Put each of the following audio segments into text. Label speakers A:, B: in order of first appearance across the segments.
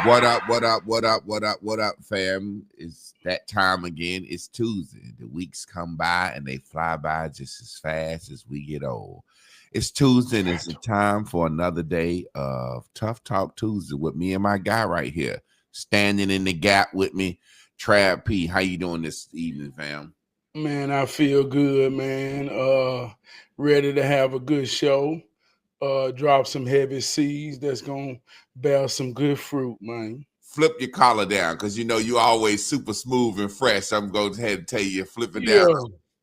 A: What up, what up, what up, what up, what up, fam? It's that time again. It's Tuesday. The weeks come by and they fly by just as fast as we get old. It's Tuesday and it's a time for another day of Tough Talk Tuesday with me and my guy right here, standing in the gap with me, Trav P. How you doing this evening, fam?
B: Man, I feel good, man. Ready to have a good show. Drop some heavy seeds that's gonna bear some good fruit, man.
A: Flip your collar down because you know you always super smooth and fresh. I'm going to ahead and tell you, flip it down.
B: Yeah,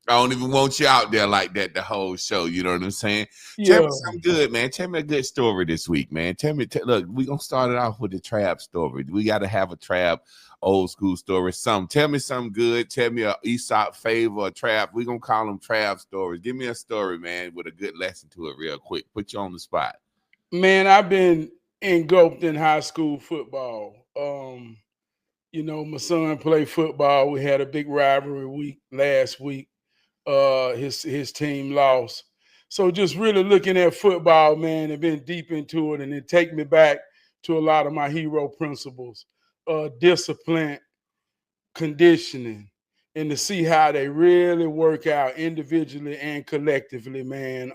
A: I don't even want you out there like that the whole show. You know what I'm saying? Tell me
B: yeah.
A: something good, man. Tell me a good story this week, man. Look, we're going to start it off with the trap story. We got to have a trap, old school story. Tell me something good. Tell me a Aesop favor, a trap. We're going to call them trap stories. Give me a story, man, with a good lesson to it real quick. Put you on the spot.
B: Man, I've been engulfed in high school football. My son played football. We had a big rivalry week last week. His team lost. So just really looking at football, man, and been deep into it, and it take me back to a lot of my hero principles, discipline, conditioning, and to see how they really work out individually and collectively, man.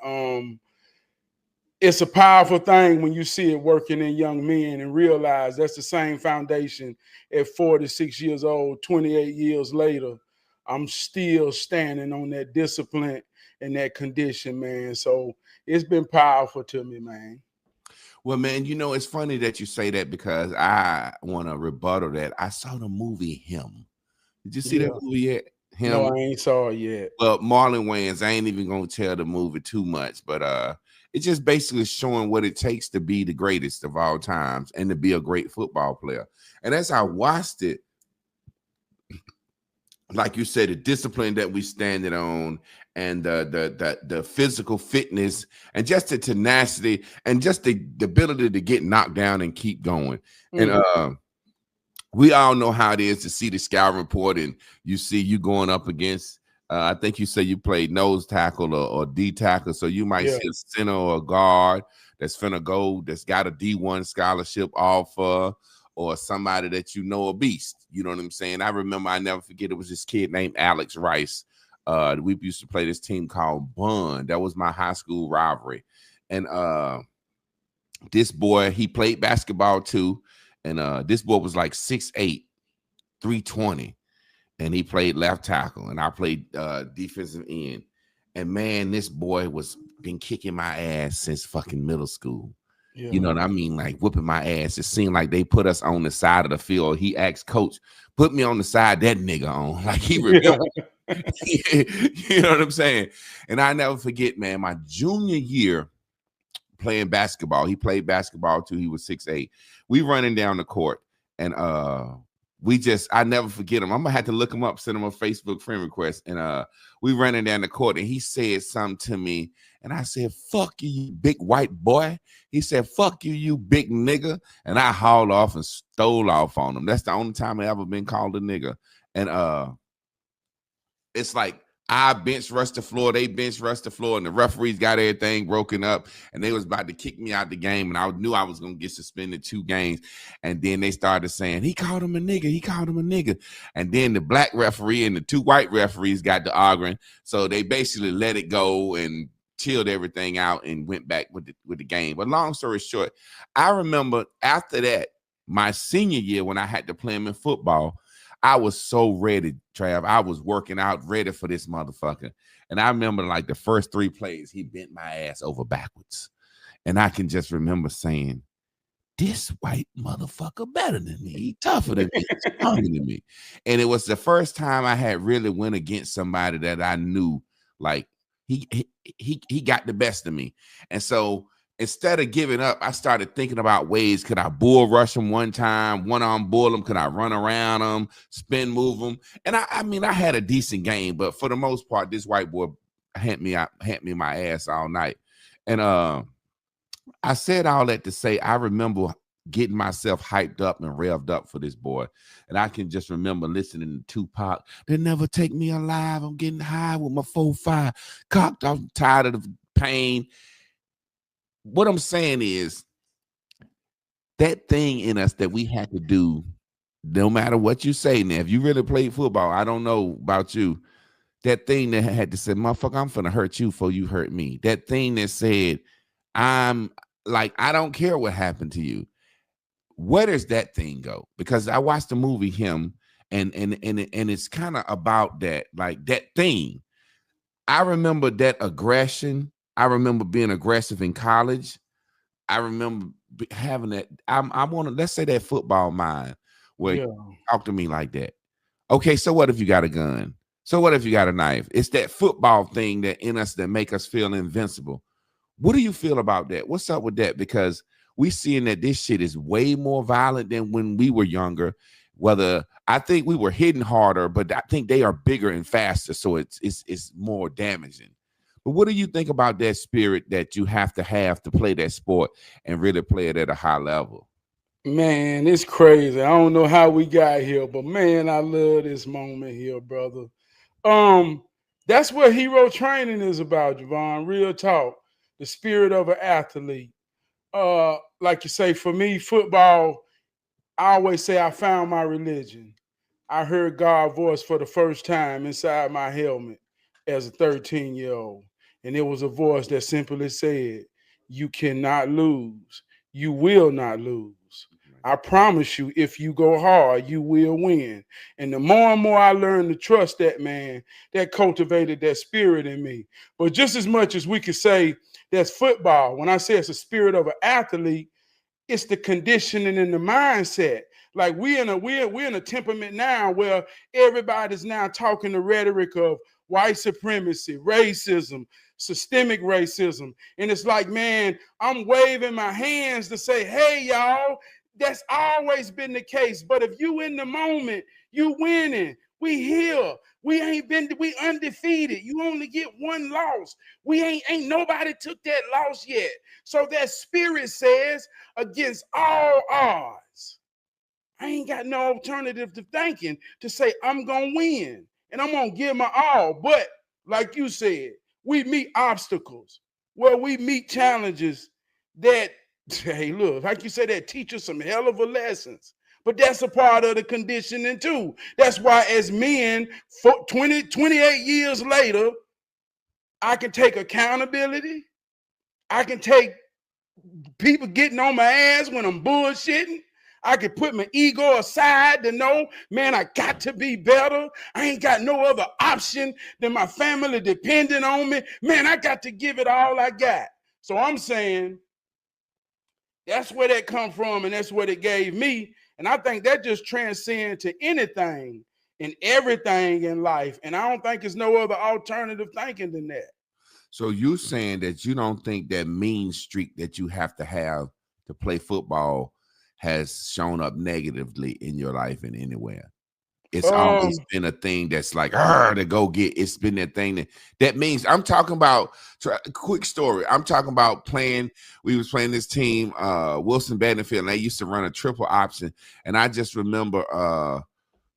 B: It's a powerful thing when you see it working in young men and realize that's the same foundation at 46 years old, 28 years later. I'm still standing on that discipline and that condition, man. So it's been powerful to me, man.
A: Well, man, you know, it's funny that you say that because I want to rebuttal that. I saw the movie Him. Did you see that
B: Yeah.
A: movie yet?
B: No,
A: Him.
B: I ain't saw it yet.
A: Well, Marlon Wayans. I ain't even gonna tell the movie too much, but it's just basically showing what it takes to be the greatest of all times and to be a great football player. And as I watched it, like you said, the discipline that we standing on and the physical fitness and just the tenacity and just the ability to get knocked down and keep going. And we all know how it is to see the scout report and you see you going up against I think you say you played nose tackle or D tackle, so you might
B: Yeah.
A: see a center or a guard that's finna go, that's got a D1 scholarship offer, or somebody that you know a beast. You know what I'm saying? I remember, I never forget, it was this kid named Alex Rice. We used to play this team called Bun. That was my high school rivalry. And this boy, he played basketball too. And this boy was like 6'8", 320. And he played left tackle, and I played defensive end. And man, this boy was been kicking my ass since fucking middle school.
B: Yeah.
A: You know what I mean? Like whooping my ass. It seemed like they put us on the side of the field. He asked coach, put me on the side that nigga on. Like he remembered. You know what I'm saying? And I never forget, man, my junior year playing basketball. He played basketball too. He was 6'8". We running down the court, and I never forget him. I'm gonna have to look him up, send him a Facebook friend request. And we running down the court, and he said something to me, and I said, "Fuck you, you big white boy." He said, "Fuck you, you big nigga," and I hauled off and stole off on him. That's the only time I ever been called a nigga. And it's like I bench rush the floor, they bench rush the floor, and the referees got everything broken up, and they was about to kick me out the game, and I knew I was gonna get suspended 2 games. And then they started saying he called him a nigga, he called him a nigga, and then the black referee and the 2 white referees got to arguing, so they basically let it go and chilled everything out and went back with the game. But long story short, I remember after that, my senior year when I had to play him in football, I was so ready, Trav. I was working out ready for this motherfucker. And I remember like the first 3 plays, he bent my ass over backwards. And I can just remember saying, this white motherfucker better than me. He tougher than me, stronger than me. And it was the first time I had really went against somebody that I knew, like, he got the best of me. And so instead of giving up, I started thinking about ways. Could I bull rush him one time, one-arm bull him? Could I run around him, spin move him? And I mean, I had a decent game, but for the most part, this white boy had me my ass all night. And I said all that to say I remember getting myself hyped up and revved up for this boy. And I can just remember listening to Tupac. They never take me alive. I'm getting high with my 4-5 cocked. I'm tired of the pain. What I'm saying is that thing in us that we had to do, no matter what you say. Now, if you really played football, I don't know about you. That thing that had to say, motherfucker, I'm finna hurt you before you hurt me. That thing that said, I'm like, I don't care what happened to you. Where does that thing go? Because I watched the movie Him, and it's kind of about that, like that thing. I remember that aggression. I remember being aggressive in college. I remember having that. I want to, let's say, that football mind where you
B: Yeah.
A: talk to me like that. Okay, so what if you got a gun? So what if you got a knife? It's that football thing that in us that make us feel invincible. What do you feel about that? What's up with that? Because we seeing that this shit is way more violent than when we were younger. Whether I think we were hitting harder, but I think they are bigger and faster, so it's more damaging. But what do you think about that spirit that you have to play that sport and really play it at a high level?
B: Man, it's crazy. I don't know how we got here, but man, I love this moment here, brother. Um, that's what hero training is about, Javon. Real talk. The spirit of an athlete. Like you say, for me, football, I always say I found my religion. I heard God's voice for the first time inside my helmet as a 13-year-old. And it was a voice that simply said, you cannot lose. You will not lose. I promise you, if you go hard, you will win. And the more and more I learned to trust that man, that cultivated that spirit in me. But just as much as we could say that's football, when I say it's a spirit of an athlete, it's the conditioning and the mindset. Like we're in a temperament now where everybody's now talking the rhetoric of white supremacy, racism, systemic racism. And it's like, man, I'm waving my hands to say, hey, y'all, that's always been the case. But if you in the moment, you winning. We here. We undefeated. You only get one loss. We ain't nobody took that loss yet. So that spirit says, against all odds, I ain't got no alternative to thinking to say I'm gonna win and I'm gonna give my all. But like you said, we meet obstacles where we meet challenges that, hey, look, like you said, that teach us some hell of a lessons. But that's a part of the conditioning too. That's why as men, 28 years later, I can take accountability. I can take people getting on my ass when I'm bullshitting. I can put my ego aside to know, man, I got to be better. I ain't got no other option than my family depending on me. Man, I got to give it all I got. So I'm saying that's where that come from, and that's what it gave me. And I think that just transcends to anything and everything in life. And I don't think there's no other alternative thinking than that.
A: So you saying that you don't think that mean streak that you have to play football has shown up negatively in your life in anywhere? It's always been a thing that's like, to go get. It's been that thing that means. I'm talking about. Quick story. I'm talking about playing. We was playing this team, Wilson Badenfield, and they used to run a triple option. And I just remember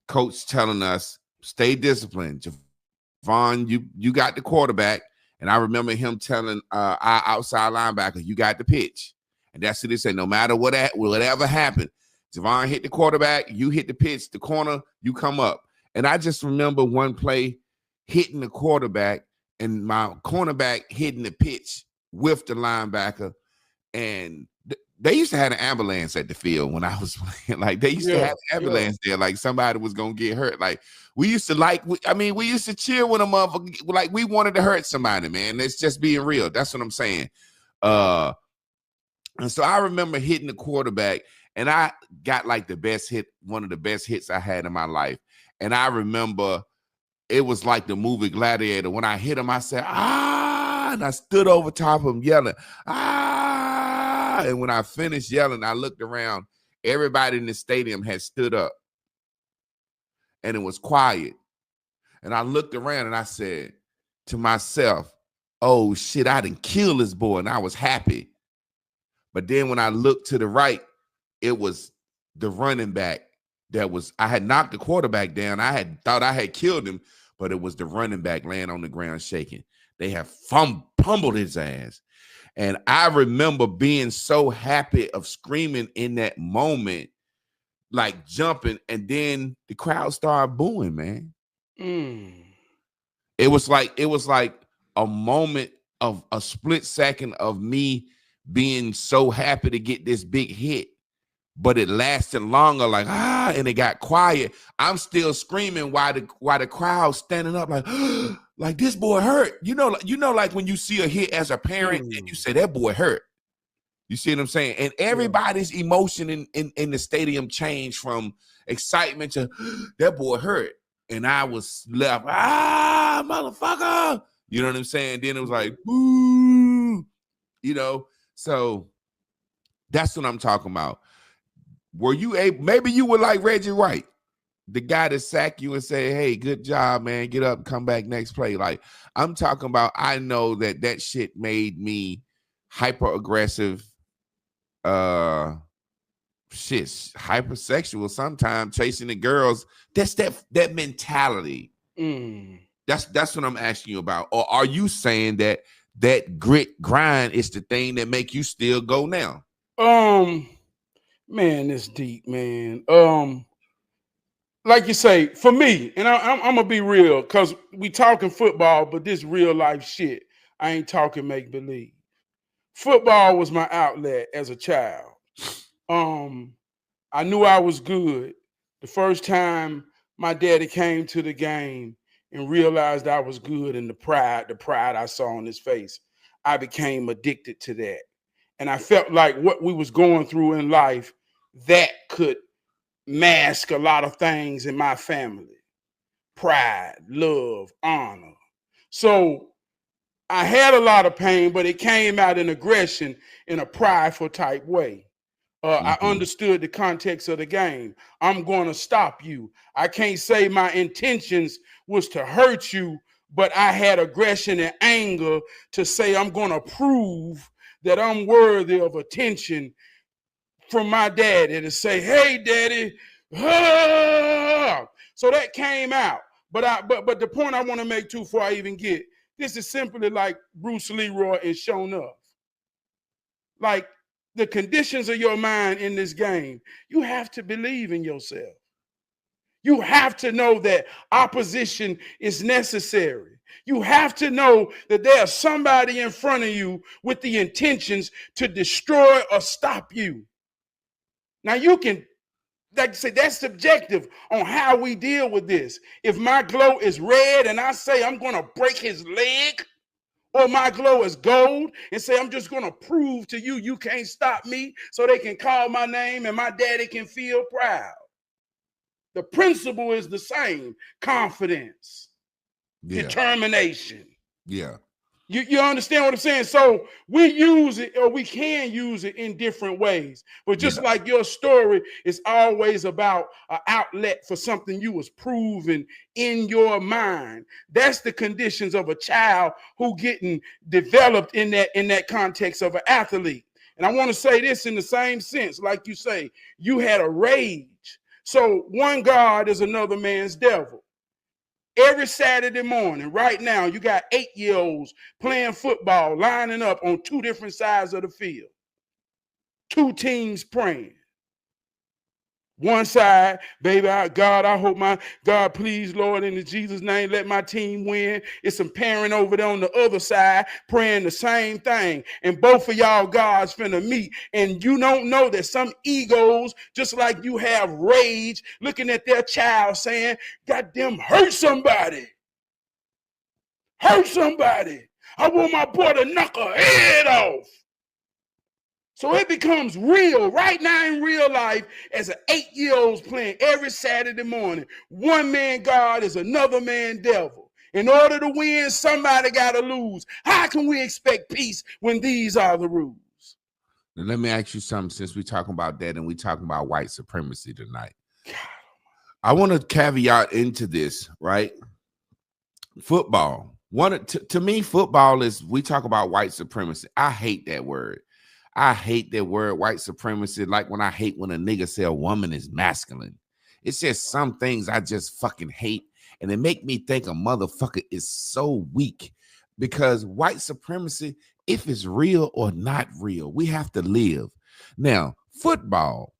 A: coach telling us, "Stay disciplined, Javon. You got the quarterback." And I remember him telling our outside linebacker, "You got the pitch." And that's what he said. No matter whatever happened, Javon hit the quarterback, you hit the pitch, the corner, you come up. And I just remember one play hitting the quarterback and my cornerback hitting the pitch with the linebacker. And they used to have an ambulance at the field when I was playing. Like they used to have an ambulance there, like somebody was gonna get hurt. Like we used to we used to cheer when a motherfucker, like we wanted to hurt somebody, man. It's just being real. That's what I'm saying. And so I remember hitting the quarterback, and I got like one of the best hits I had in my life. And I remember it was like the movie Gladiator. When I hit him, I said, "Ah," and I stood over top of him yelling, "Ah." And when I finished yelling, I looked around. Everybody in the stadium had stood up, and it was quiet. And I looked around and I said to myself, "Oh shit, I didn't kill this boy," and I was happy. But then when I looked to the right, it was the running back I had knocked the quarterback down. I had thought I had killed him, but it was the running back laying on the ground shaking. They have pummeled his ass. And I remember being so happy of screaming in that moment, like jumping, and then the crowd started booing, man. It was like a moment of a split second of me being so happy to get this big hit, but it lasted longer, like and it got quiet. I'm still screaming while the crowd standing up, like like this boy hurt. Like when you see a hit as a parent and you say that boy hurt. You see what I'm saying? And everybody's emotion in the stadium changed from excitement to that boy hurt. And I was left, motherfucker. You know what I'm saying? Then it was like, woo, so that's what I'm talking about. Were you able, maybe you were like Reggie White, the guy that sacked you and say, hey, good job, man. Get up, come back next play. Like, I'm talking about, I know that shit made me hyper aggressive, hypersexual sometimes, chasing the girls. That's that mentality. That's what I'm asking you about. Or are you saying that grit grind is the thing that make you still go now?
B: Man, it's deep, man. Like you say, for me, and I'm gonna be real, because we talking football, but this real life shit. I ain't talking make believe. Football was my outlet as a child. I knew I was good the first time my daddy came to the game and realized I was good, and the pride I saw on his face. I became addicted to that. And I felt like what we was going through in life, that could mask a lot of things in my family. Pride, love, honor. So I had a lot of pain, but it came out in aggression in a prideful type way. I understood the context of the game. I'm going to stop you. I can't say my intentions was to hurt you, but I had aggression and anger to say I'm going to prove that I'm worthy of attention from my daddy, to say, hey, daddy. So that came out. But the point I want to make too, before I even get, this is simply like Bruce Leroy and Show Enough. Like, the conditions of your mind in this game, you have to believe in yourself. You have to know that opposition is necessary. You have to know that there's somebody in front of you with the intentions to destroy or stop you. Now, you can, like I say, that's subjective on how we deal with this. If my glow is red and I say I'm going to break his leg, or my glow is gold and say, I'm just going to prove to you, you can't stop me, so they can call my name and my daddy can feel proud. The principle is the same: confidence, determination.
A: Yeah.
B: You understand what I'm saying? So we use it, or we can use it in different ways. But just like your story is always about an outlet for something you was proving in your mind. That's the conditions of a child who getting developed in that context of an athlete. And I want to say this in the same sense, like you say, you had a rage. So one God is another man's devil. Every Saturday morning, right now, you got 8-year-olds playing football, lining up on two different sides of the field. Two teams praying. One side, baby, God, I hope my God, please, Lord, in Jesus' name, let my team win. It's some parent over there on the other side praying the same thing. And both of y'all gods finna meet. And you don't know that some egos, just like you have rage, looking at their child saying, goddamn, hurt somebody. Hurt somebody. I want my boy to knock her head off. So it becomes real right now in real life as an 8-year-old playing every Saturday morning. One man God is another man devil. In order to win, somebody got to lose. How can we expect peace when these are the rules?
A: Now, let me ask you something, since we're talking about that and we're talking about white supremacy tonight. I want to caveat into this, right? Football. To me, football is, we talk about white supremacy. I hate that word. I hate that word, white supremacy, like when I hate when a nigga say a woman is masculine. It's just some things I just fucking hate, and it make me think a motherfucker is so weak, because white supremacy if it's real or not real. We have to live. Now, football,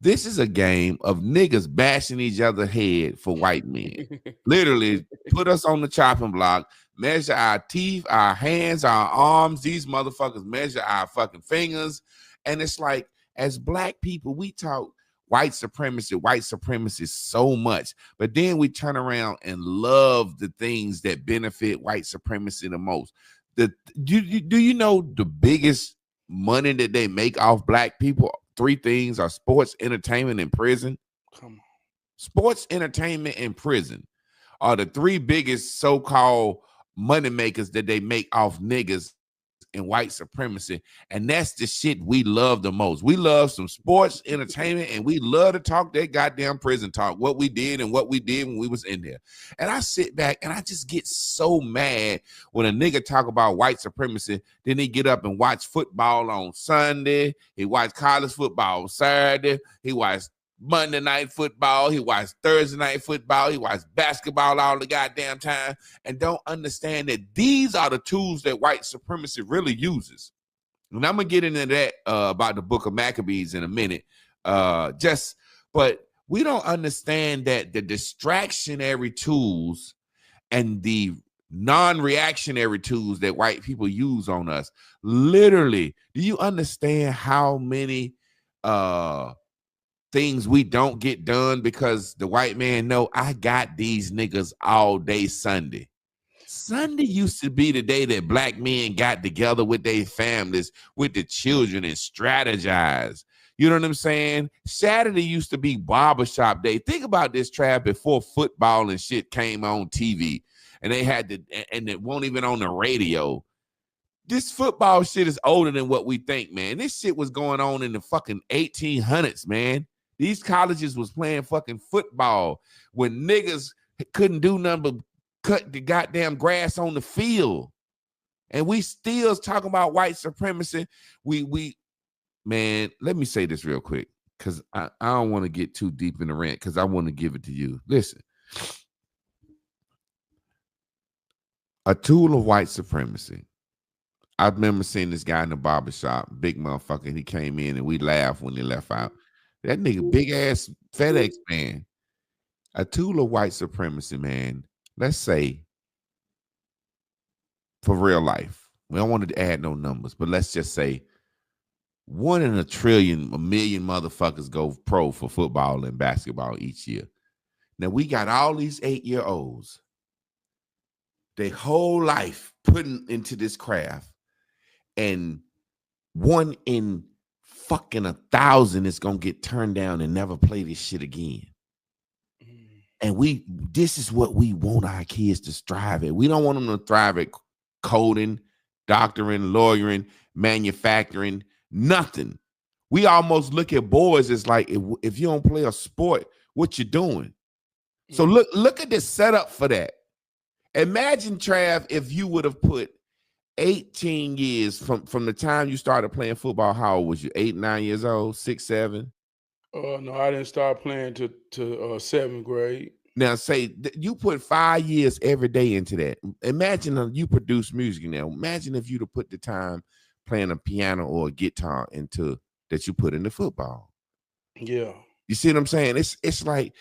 A: this is a game of niggas bashing each other's head for white men. Literally, put us on the chopping block, measure our teeth, our hands, our arms. These motherfuckers measure our fucking fingers. And it's like, as black people, we talk white supremacy so much. But then we turn around and love the things that benefit white supremacy the most. Do you know the biggest money that they make off black people? Three things are sports, entertainment, and prison.
B: Come on.
A: Sports, entertainment, and prison are the three biggest so-called money makers that they make off niggas and white supremacy. And that's the shit we love the most. We love some sports, entertainment, and we love to talk that goddamn prison talk, what we did and what we did when we was in there. And I sit back and I just get so mad when a nigga talk about white supremacy. Then he get up and watch football on Sunday. He watch college football on Saturday. He watch Monday night football, he watched Thursday night football, he watched basketball all the goddamn time, and don't understand that these are the tools that white supremacy really uses. And I'm gonna get into that about the book of Maccabees in a minute. But we don't understand that the distractionary tools and the non-reactionary tools that white people use on us, literally, do you understand how many things we don't get done because the white man know I got these niggas all day Sunday. Sunday used to be the day that black men got together with their families, with the children, and strategize. You know what I'm saying? Saturday used to be barbershop day. Think about this, Trav, before football and shit came on TV, and they had to, and it won't even on the radio. This football shit is older than what we think, man. This shit was going on in the fucking 1800s, man. These colleges was playing fucking football when niggas couldn't do nothing but cut the goddamn grass on the field. And we still talking about white supremacy. Man, let me say this real quick, because I don't want to get too deep in the rant, because I want to give it to you. Listen. A tool of white supremacy. I remember seeing this guy in the barbershop, big motherfucker. He came in and we laughed when he left out. That nigga, big ass FedEx man. A tool of white supremacy, man. Let's say, for real life, we don't want to add no numbers, but let's just say 1 in a trillion, a million motherfuckers go pro for football and basketball each year. Now we got all these 8-year-olds, their whole life putting into this craft, and 1 in fucking 1,000 is gonna get turned down and never play this shit again. And this is what we want our kids to strive at. We don't want them to thrive at coding, doctoring, lawyering, manufacturing, nothing. We almost look at boys as like, if you don't play a sport, what you doing? So look at the setup for that. Imagine, Trav, if you would have put 18 years from the time you started playing football. How old was you? 8, 9 years old, 6, 7?
B: No, I didn't start playing to 7th grade.
A: Now, say you put 5 years every day into that. Imagine you produce music now. Imagine if you'd have put the time playing a piano or a guitar into that you put into football.
B: Yeah.
A: You see what I'm saying? It's like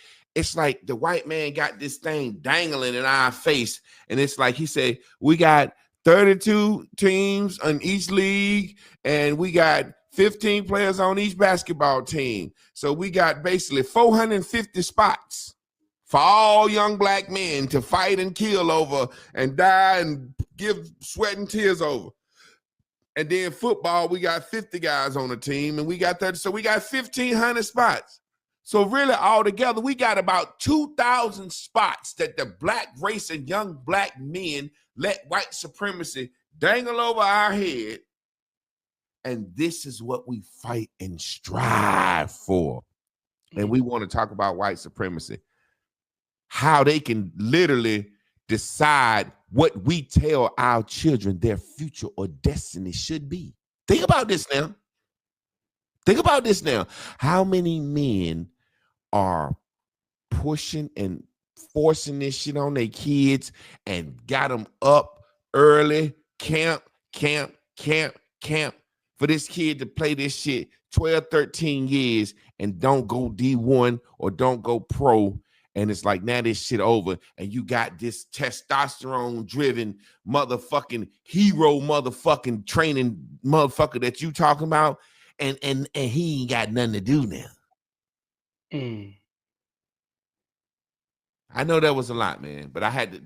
A: the white man got this thing dangling in our face, and it's like he said, we got 32 teams on each league, and we got 15 players on each basketball team. So we got basically 450 spots for all young black men to fight and kill over and die and give sweat and tears over. And then football, we got 50 guys on the team, and we got 30. So we got 1,500 spots. So really, altogether, we got about 2,000 spots that the black race and young black men let white supremacy dangle over our head. And this is what we fight and strive for. And we want to talk about white supremacy, how they can literally decide what we tell our children their future or destiny should be. Think about this now. Think about this now. How many men are pushing and forcing this shit on their kids and got them up early, camp, camp for this kid to play this shit 12, 13 years and don't go D1 or don't go pro. And it's like, now this shit over. And you got this testosterone driven motherfucking hero motherfucking training motherfucker that you talking about. And he ain't got nothing to do now. I know that was a lot, man, but I had to.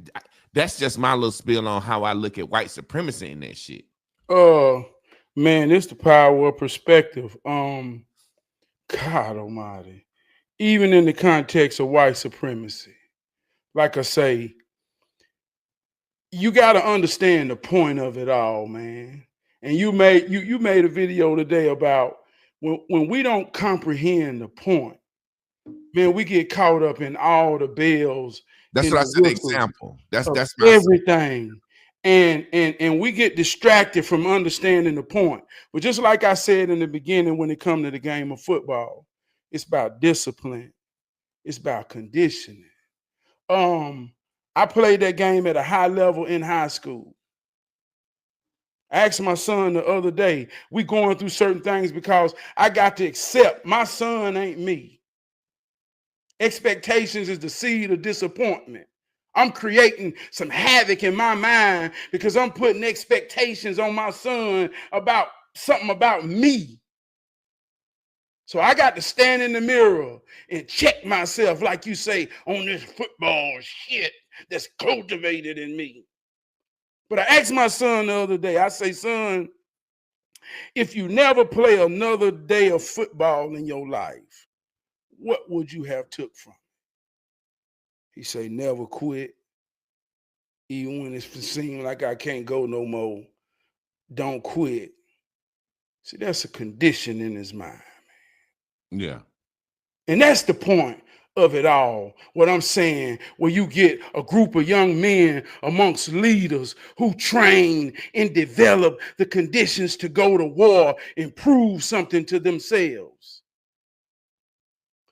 A: That's just my little spiel on how I look at white supremacy in that shit.
B: Man, it's the power of perspective. God Almighty. Even in the context of white supremacy, like I say, you got to understand the point of it all, man. And you made a video today about when we don't comprehend the point, man, we get caught up in all the bells.
A: That's what I said. Example. That's
B: everything. And we get distracted from understanding the point. But just like I said in the beginning, when it comes to the game of football, it's about discipline. It's about conditioning. I played that game at a high level in high school. I asked my son the other day, we going through certain things because I got to accept my son ain't me. Expectations is the seed of disappointment. I'm creating some havoc in my mind because I'm putting expectations on my son about something about me. So I got to stand in the mirror and check myself, like you say, on this football shit that's cultivated in me. But I asked my son the other day, I say, son, if you never play another day of football in your life, what would you have took from it? He say, never quit. Even when it seems like I can't go no more, don't quit. See, that's a condition in his mind.
A: Yeah.
B: And that's the point of it all. What I'm saying, where you get a group of young men amongst leaders who train and develop the conditions to go to war and prove something to themselves.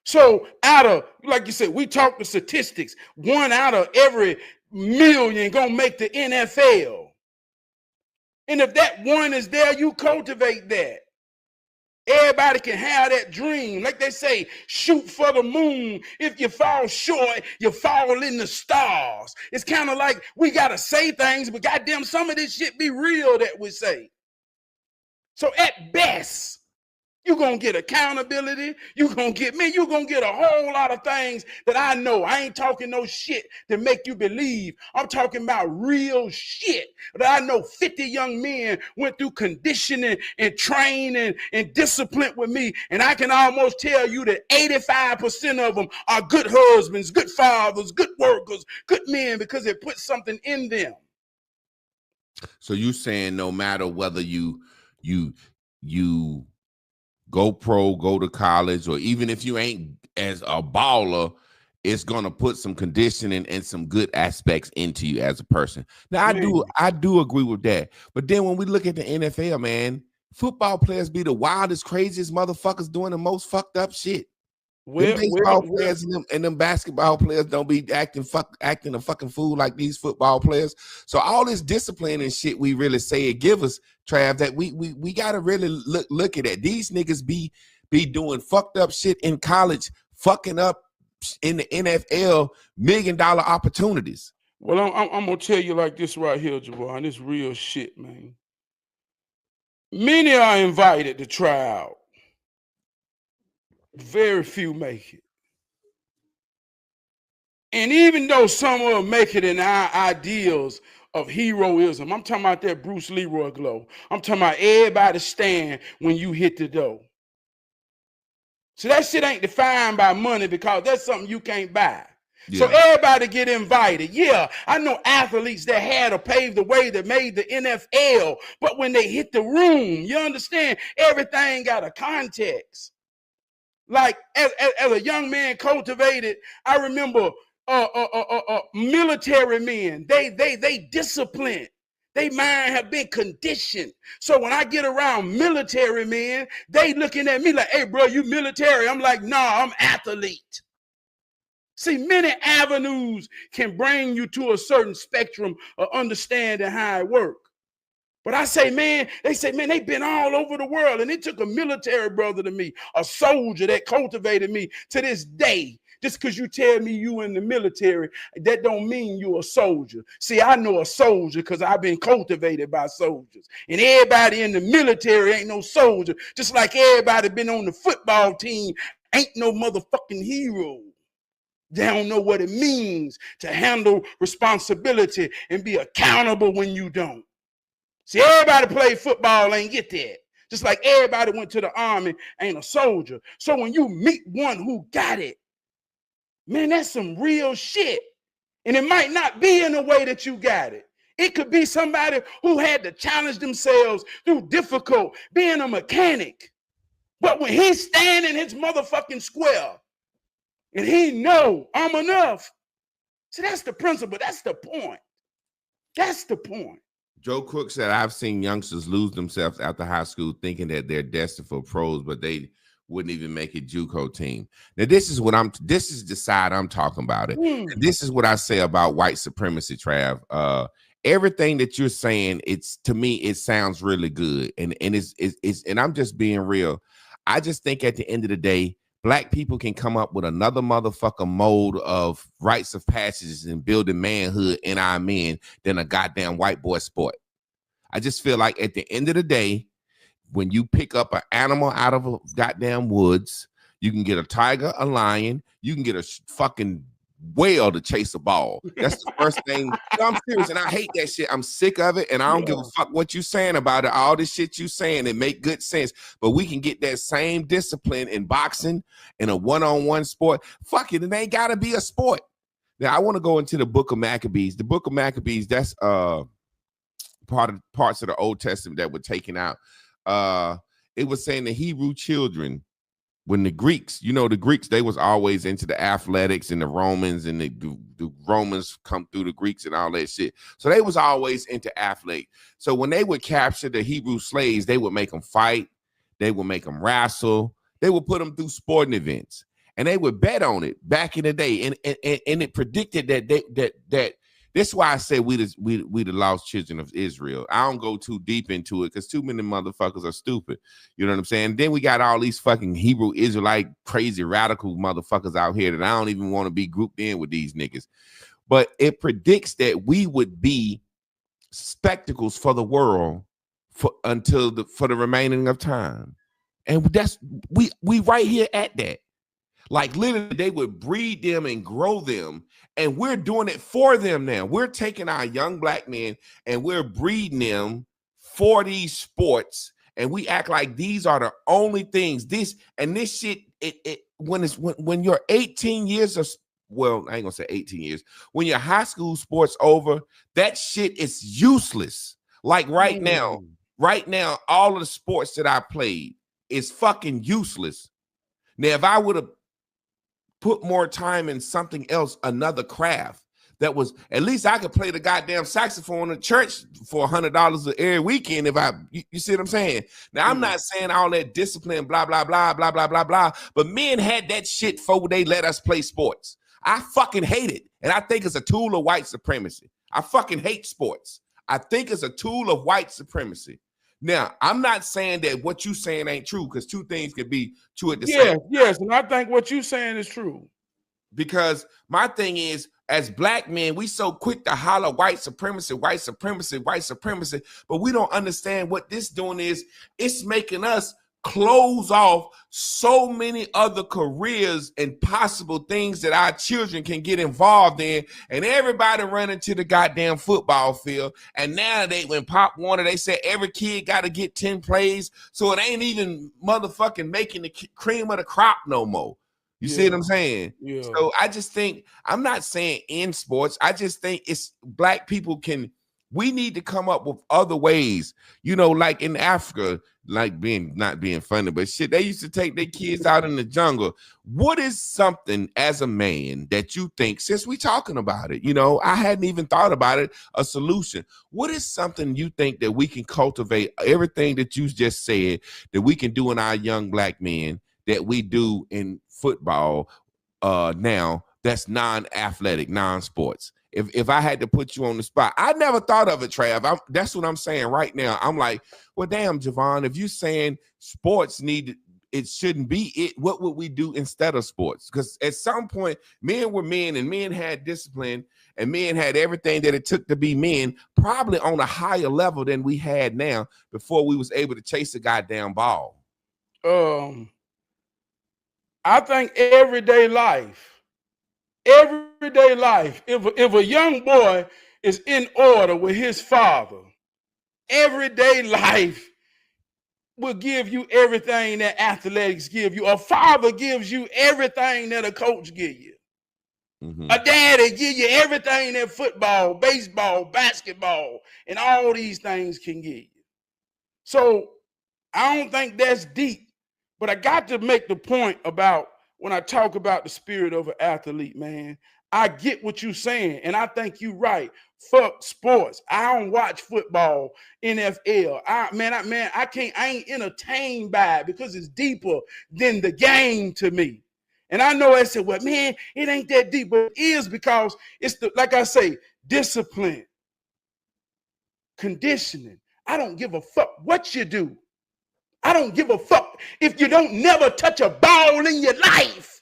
B: So out of, like you said, we talk the statistics, 1 out of every million gonna make the NFL. And if that one is there, you cultivate that. Everybody can have that dream. Like they say, shoot for the moon. If you fall short, you fall in the stars. It's kind of like we got to say things, but goddamn, some of this shit be real that we say. So at best, you're going to get accountability. You're going to get me. You're going to get a whole lot of things that I know. I ain't talking no shit to make you believe. I'm talking about real shit that I know 50 young men went through conditioning and training and discipline with me. And I can almost tell you that 85% of them are good husbands, good fathers, good workers, good men because it put something in them.
A: So you saying no matter whether you go pro, go to college, or even if you ain't as a baller, it's gonna put some conditioning and some good aspects into you as a person. Now, I do agree with that. But then when we look at the NFL, man, football players be the wildest, craziest motherfuckers doing the most fucked up shit. Them baseball players and them basketball players don't be acting a fucking fool like these football players. So all this discipline and shit we really say it give us, Trav, that we gotta really look at it. These niggas be doing fucked up shit in college, fucking up in the NFL, $1 million opportunities.
B: Well, I'm gonna tell you like this right here, Javon. This real shit, man. Many are invited to try out. Very few make it. And even though some of them make it in our ideals of heroism, I'm talking about that Bruce Leroy glow. I'm talking about everybody stand when you hit the door. So that shit ain't defined by money because that's something you can't buy. Yeah. So everybody get invited. Yeah, I know athletes that had to pave the way that made the NFL, but when they hit the room, you understand, everything got a context. Like as a young man cultivated, I remember military men, they disciplined. They mind have been conditioned. So when I get around military men, they looking at me like, hey, bro, you military? I'm like, nah, I'm athlete. See, many avenues can bring you to a certain spectrum of understanding how it works. But I say, man, they say, man, they've been all over the world. And it took a military brother to me, a soldier that cultivated me to this day. Just because you tell me you in the military, that don't mean you a soldier. See, I know a soldier because I've been cultivated by soldiers. And everybody in the military ain't no soldier. Just like everybody been on the football team ain't no motherfucking hero. They don't know what it means to handle responsibility and be accountable when you don't. See, everybody played football ain't get that. Just like everybody went to the army ain't a soldier. So when you meet one who got it, man, that's some real shit. And it might not be in the way that you got it. It could be somebody who had to challenge themselves through difficult, being a mechanic. But when he's standing his motherfucking square and he know I'm enough, see, that's the principle. That's the point. That's the point.
A: Joe Cook said, I've seen youngsters lose themselves after high school thinking that they're destined for pros, but they wouldn't even make a JUCO team. Now, this is the side I'm talking about it. This is what I say about white supremacy, Trav. Everything that you're saying, it's, to me, it sounds really good. And it's and I'm just being real. I just think at the end of the day, Black people can come up with another motherfucker mode of rites of passage and building manhood in our men than a goddamn white boy sport. I just feel like at the end of the day, when you pick up an animal out of a goddamn woods, you can get a tiger, a lion, you can get a fucking whale to chase a ball. That's the first thing. No, I'm serious, and I hate that shit. I'm sick of it, and I don't give a fuck what you saying about it. All this shit you saying, it make good sense. But we can get that same discipline in boxing, in a one-on-one sport. Fuck it, it ain't gotta be a sport. Now I want to go into the Book of Maccabees. The Book of Maccabees, that's parts of the Old Testament that were taken out. It was saying the Hebrew children, when the Greeks, the Greeks, they was always into the athletics, and the Romans, and the Romans come through the Greeks and all that shit. So they was always into athlete. So when they would capture the Hebrew slaves, they would make them fight. They would make them wrestle. They would put them through sporting events, and they would bet on it back in the day. And it predicted that this is why I say we the lost children of Israel. I don't go too deep into it because too many motherfuckers are stupid. You know what I'm saying? Then we got all these fucking Hebrew Israelite crazy radical motherfuckers out here that I don't even want to be grouped in with these niggas. But it predicts that we would be spectacles for the world for the remaining of time. And that's we right here at that. Like literally, they would breed them and grow them, and we're doing it for them now. We're taking our young Black men and we're breeding them for these sports, and we act like these are the only things. This shit. When you're 18 years of, well, I ain't gonna say 18 years. When your high school sports over, that shit is useless. Like right now, all of the sports that I played is fucking useless. Now, if I would have put more time in something else, another craft that was, at least I could play the goddamn saxophone in church for $100 every weekend. You see what I'm saying? Now, I'm not saying all that discipline, blah, blah, blah, blah, blah, blah, blah, but men had that shit before they let us play sports. I fucking hate it. And I think it's a tool of white supremacy. I fucking hate sports. I think it's a tool of white supremacy. Now, I'm not saying that what you saying ain't true, because two things can be true at the same time.
B: Yes, and I think what you saying is true.
A: Because my thing is, as Black men, we so quick to holler white supremacy, white supremacy, white supremacy, but we don't understand what this doing is. It's making us close off so many other careers and possible things that our children can get involved in, and everybody running to the goddamn football field. And now when Pop Warner, they said every kid got to get 10 plays, so it ain't even motherfucking making the cream of the crop no more. You see what I'm saying?
B: Yeah.
A: So I just think, I'm not saying in sports, I just think it's Black people we need to come up with other ways, like in Africa, like not being funny, but shit, they used to take their kids out in the jungle. What is something as a man that you think, since we talking about it, I hadn't even thought about it, a solution. What is something you think that we can cultivate, everything that you just said, that we can do in our young Black men that we do in football now, that's non-athletic, non-sports? if I had to put you on the spot, I never thought of it, Trav. That's what I'm saying right now. I'm like, well, damn, Javon, if you're saying sports it shouldn't be it, what would we do instead of sports? Because at some point, men were men, and men had discipline, and men had everything that it took to be men, probably on a higher level than we had now before we was able to chase a goddamn ball.
B: I think everyday life, if a young boy is in order with his father, everyday life will give you everything that athletics give you. A father gives you everything that a coach gives you. Mm-hmm. A daddy give you everything that football, baseball, basketball, and all these things can give you. So I don't think that's deep, but I got to make the point about when I talk about the spirit of an athlete, man. I get what you're saying, and I think you're right. Fuck sports. I don't watch football, NFL. I ain't entertained by it because it's deeper than the game to me. And I know I said, well, man, it ain't that deep, but it is, because it's like I say, discipline, conditioning. I don't give a fuck what you do. I don't give a fuck if you don't never touch a ball in your life.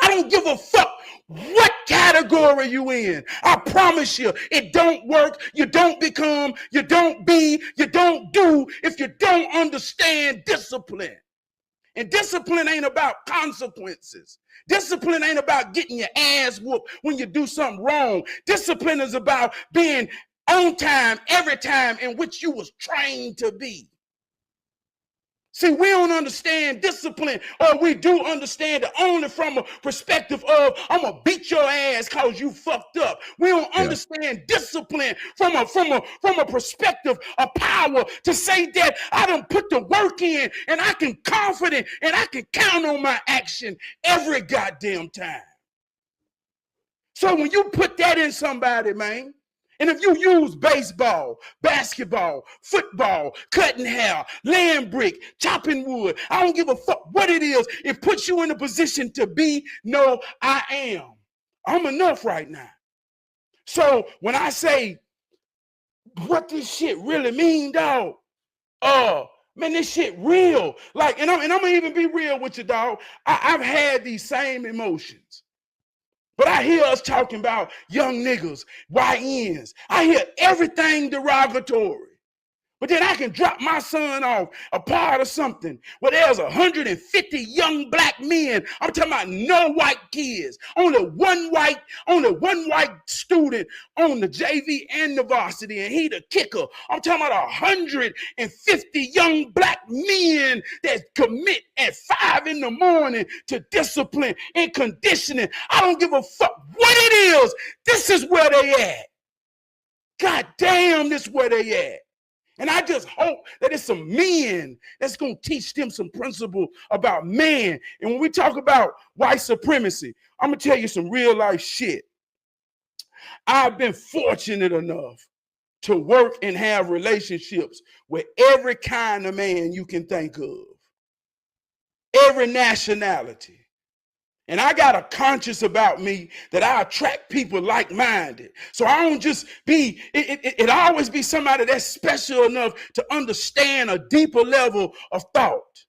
B: I don't give a fuck what category you in. I promise you, it don't work. You don't become, you don't be, you don't do if you don't understand discipline. And discipline ain't about consequences. Discipline ain't about getting your ass whooped when you do something wrong. Discipline is about being on time every time in which you was trained to be. See, we don't understand discipline, or we do understand it only from a perspective of, I'm going to beat your ass because you fucked up. We don't understand discipline from a perspective of power to say that I done put the work in and I can confident and I can count on my action every goddamn time. So when you put that in somebody, man, and if you use baseball, basketball, football, cutting hair, laying brick, chopping wood, I don't give a fuck what it is, it puts you in a position to be, no, I am. I'm enough right now. So when I say what this shit really mean, dog, man, this shit real. Like, and I'm gonna even be real with you, dog. I've had these same emotions. But I hear us talking about young niggas, YNs. I hear everything derogatory. But then I can drop my son off a part of something where there's 150 young black men. I'm talking about no white kids. Only one white student on the JV and the varsity, and he the kicker. I'm talking about 150 young black men that commit at 5 a.m. to discipline and conditioning. I don't give a fuck what it is. This is where they at. God damn, this is where they at. And I just hope that it's some men that's going to teach them some principle about man. And when we talk about white supremacy, I'm going to tell you some real life shit. I've been fortunate enough to work and have relationships with every kind of man you can think of, every nationality. And I got a conscience about me that I attract people like-minded. So I don't just be, it always be somebody that's special enough to understand a deeper level of thought.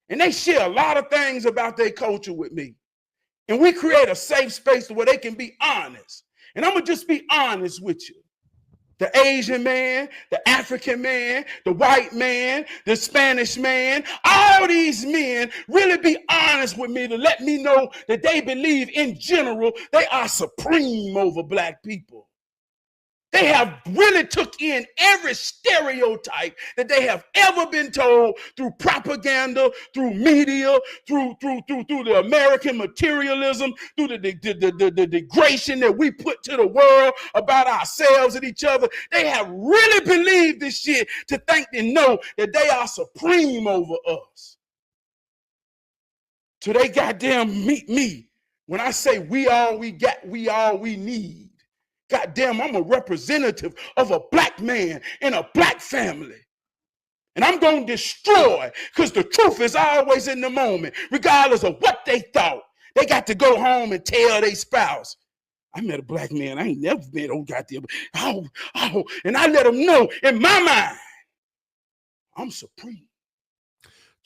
B: And they share a lot of things about their culture with me. And we create a safe space where they can be honest. And I'm going to just be honest with you. The Asian man, the African man, the white man, the Spanish man, all these men really be honest with me to let me know that they believe in general they are supreme over black people. They have really took in every stereotype that they have ever been told through propaganda, through media, through the American materialism, through the degradation that we put to the world about ourselves and each other. They have really believed this shit to think and know that they are supreme over us. So they goddamn meet me when I say we all we got, we all we need. Goddamn, I'm a representative of a black man in a black family. And I'm going to destroy, because the truth is always in the moment, regardless of what they thought. They got to go home and tell their spouse, I met a black man I ain't never met. Oh, goddamn. And I let him know in my mind, I'm supreme.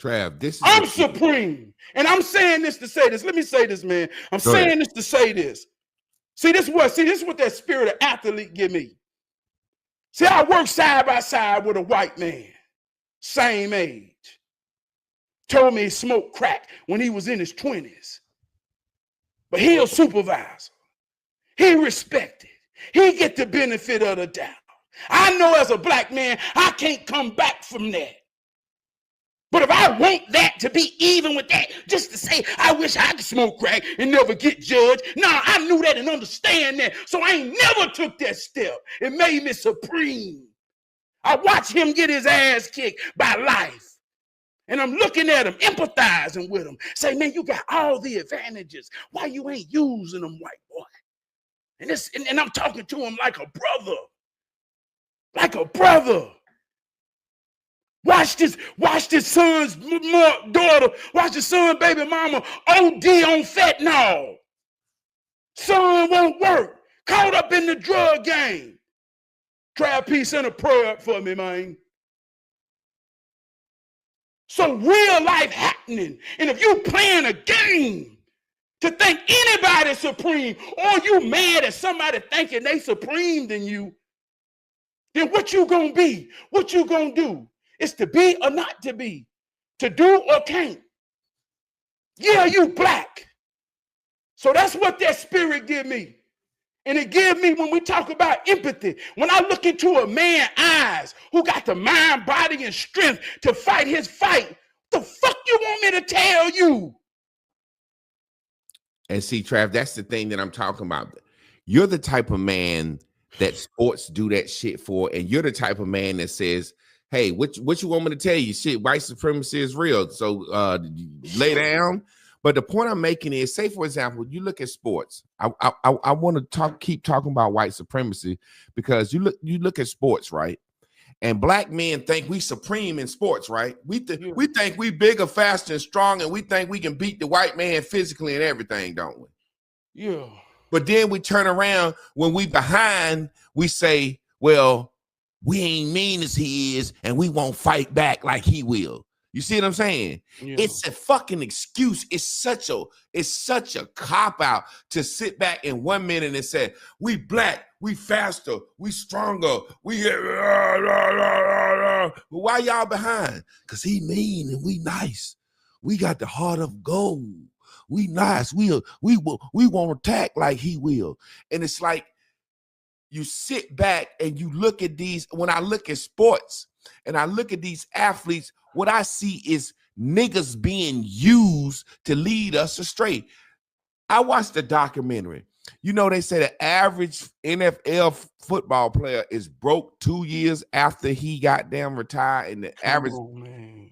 A: Trav,
B: I'm supreme. And I'm saying this to say this. Let me say this, man. I'm saying this to say this. See, this is what that spirit of athlete give me. See, I work side by side with a white man, same age. Told me he smoked crack when he was in his 20s. But he a supervisor. He respected. He get the benefit of the doubt. I know as a black man, I can't come back from that. But if I want that to be even with that, just to say, I wish I could smoke crack and never get judged. Nah, I knew that and understand that. So I ain't never took that step. It made me supreme. I watched him get his ass kicked by life. And I'm looking at him, empathizing with him. Say, man, you got all the advantages. Why you ain't using them, white boy? And I'm talking to him like a brother. Like a brother. Watch this son's daughter, watch the son, baby mama, OD on fentanyl. Son won't work. Caught up in the drug game. Try a piece and a prayer for me, man. So real life happening. And if you playing a game to think anybody's supreme, or you mad at somebody thinking they supreme than you, then what you gonna be? What you gonna do? It's to be or not to be, to do or can't. Yeah, you black. So that's what that spirit give me. And it give me when we talk about empathy. When I look into a man's eyes who got the mind, body, and strength to fight his fight, the fuck you want me to tell you?
A: And see, Trav, that's the thing that I'm talking about. You're the type of man that sports do that shit for, and you're the type of man that says, hey, what you want me to tell you? Shit, white supremacy is real. So lay down. But the point I'm making is, say, for example, you look at sports. I want to keep talking about white supremacy because you look at sports, right? And black men think we supreme in sports, right? We think we bigger, faster, and strong, and we think we can beat the white man physically and everything, don't we?
B: Yeah.
A: But then we turn around when we behind, we say, well, we ain't mean as he is, and we won't fight back like he will. You see what I'm saying? Yeah. It's a fucking excuse. It's such a cop-out to sit back in 1 minute and say, we black, we faster, we stronger, we but why y'all behind? Because he mean and we nice. We got the heart of gold. We nice. We won't attack like he will. And it's like, you sit back and you look at these. When I look at sports and I look at these athletes, what I see is niggas being used to lead us astray. I watched the documentary. You know, they say the average NFL football player is broke 2 years after he got damn retired, and the average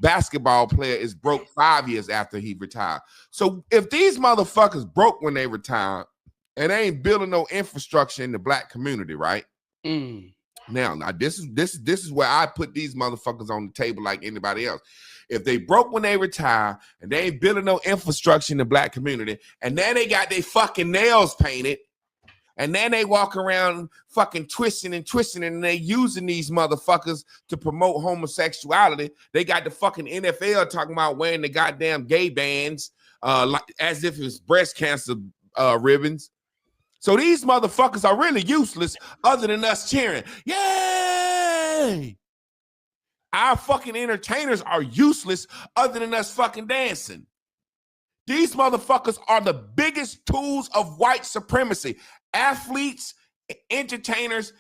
A: basketball player is broke 5 years after he retired. So if these motherfuckers broke when they retired, and they ain't building no infrastructure in the black community, right? Now this is where I put these motherfuckers on the table like anybody else. If they broke when they retire and they ain't building no infrastructure in the black community, and then they got their fucking nails painted, and then they walk around fucking twisting, and they using these motherfuckers to promote homosexuality. They got the fucking NFL talking about wearing the goddamn gay bands like as if it's breast cancer ribbons. So these motherfuckers are really useless other than us cheering. Yay! Our fucking entertainers are useless other than us fucking dancing. These motherfuckers are the biggest tools of white supremacy. Athletes, entertainers.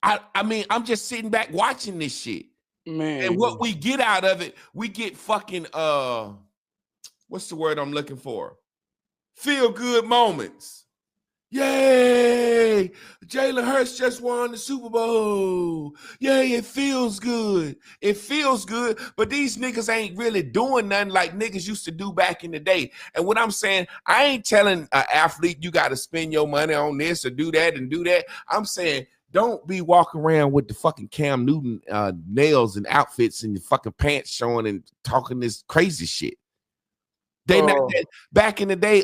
A: I mean, I'm just sitting back watching this shit. Man. And what we get out of it, we get fucking, what's the word I'm looking for? Feel good moments. Yay! Jalen Hurts just won the Super Bowl. Yay, it feels good. It feels good, but these niggas ain't really doing nothing like niggas used to do back in the day. And what I'm saying, I ain't telling an athlete you got to spend your money on this or do that and do that. I'm saying don't be walking around with the fucking Cam Newton nails and outfits and your fucking pants showing and talking this crazy shit. They not back in the day,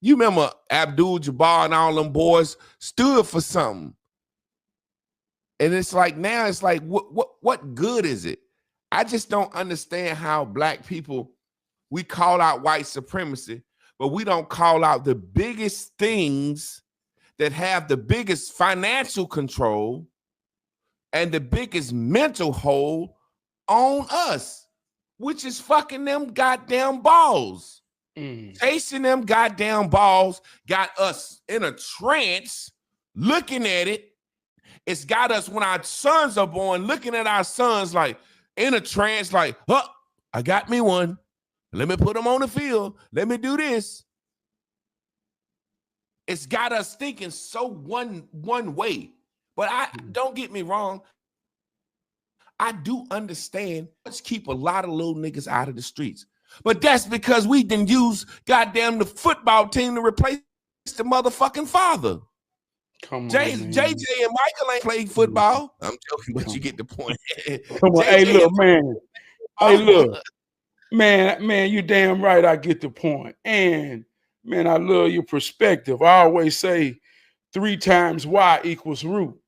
A: You remember Abdul-Jabbar and all them boys stood for something. And it's like now it's like what good is it? I just don't understand how black people, we call out white supremacy, but we don't call out the biggest things that have the biggest financial control and the biggest mental hold on us, which is fucking them goddamn balls. Chasing them goddamn balls got us in a trance looking at it. It's got us when our sons are born looking at our sons like in a trance, like, oh, I got me one. Let me put them on the field. Let me do this. It's got us thinking so one way. But don't get me wrong. I do understand. Let's keep a lot of little niggas out of the streets. But that's because we didn't use goddamn the football team to replace the motherfucking father.
B: Come on,
A: JJ and Michael ain't played football. I'm joking, but you get the point.
B: Come on, hey, look, man. Hey, look. Man, you damn right I get the point. And, man, I love your perspective. I always say 3 times Y equals root.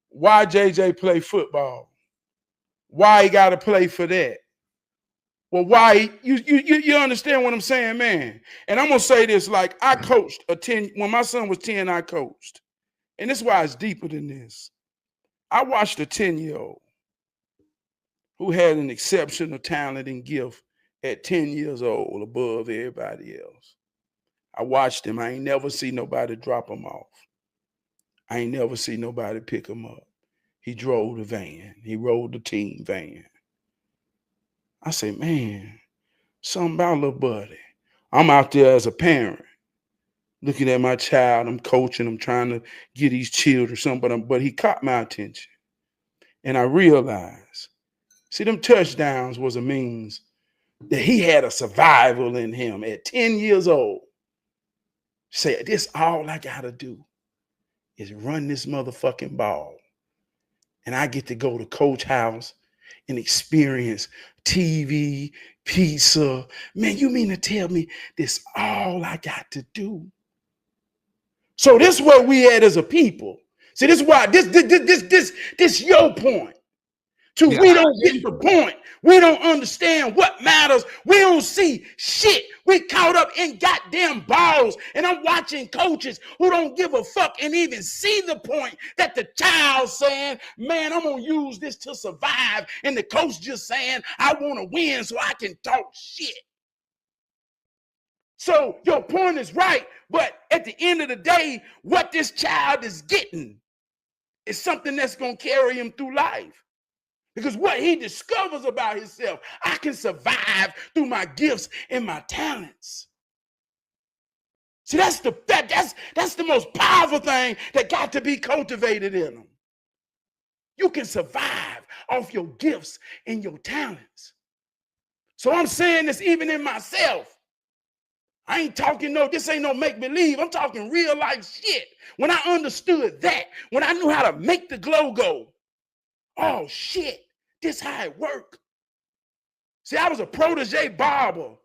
B: Why JJ play football? Why he got to play for that? Well, why you understand what I'm saying, man? And I'm gonna say this: like I coached when my son was 10, I coached, and this is why it's deeper than this. I watched a 10-year-old who had an exceptional talent and gift at 10 years old, above everybody else. I watched him. I ain't never see nobody drop him off. I ain't never see nobody pick him up. He drove the van. He rode the team van. I say, man, something about little buddy. I'm out there as a parent, looking at my child. I'm coaching. I'm trying to get these children something, but he caught my attention. And I realized, see, them touchdowns was a means that he had a survival in him at 10 years old. Say, this all I got to do is run this motherfucking ball. And I get to go to Coach House and experience TV, pizza. Man, you mean to tell me this all I got to do? So this is where we at as a people. See, this is why this your point. So we don't get the point. We don't understand what matters. We don't see shit. We caught up in goddamn balls. And I'm watching coaches who don't give a fuck and even see the point that the child's saying, man, I'm going to use this to survive. And the coach just saying, I want to win so I can talk shit. So your point is right. But at the end of the day, what this child is getting is something that's going to carry him through life. Because what he discovers about himself, I can survive through my gifts and my talents. See, that's the most powerful thing that got to be cultivated in them. You can survive off your gifts and your talents. So I'm saying this even in myself. I ain't talking this ain't no make-believe. I'm talking real life shit. When I understood that, when I knew how to make the glow go, oh shit. This how it work. See, I was a protege barber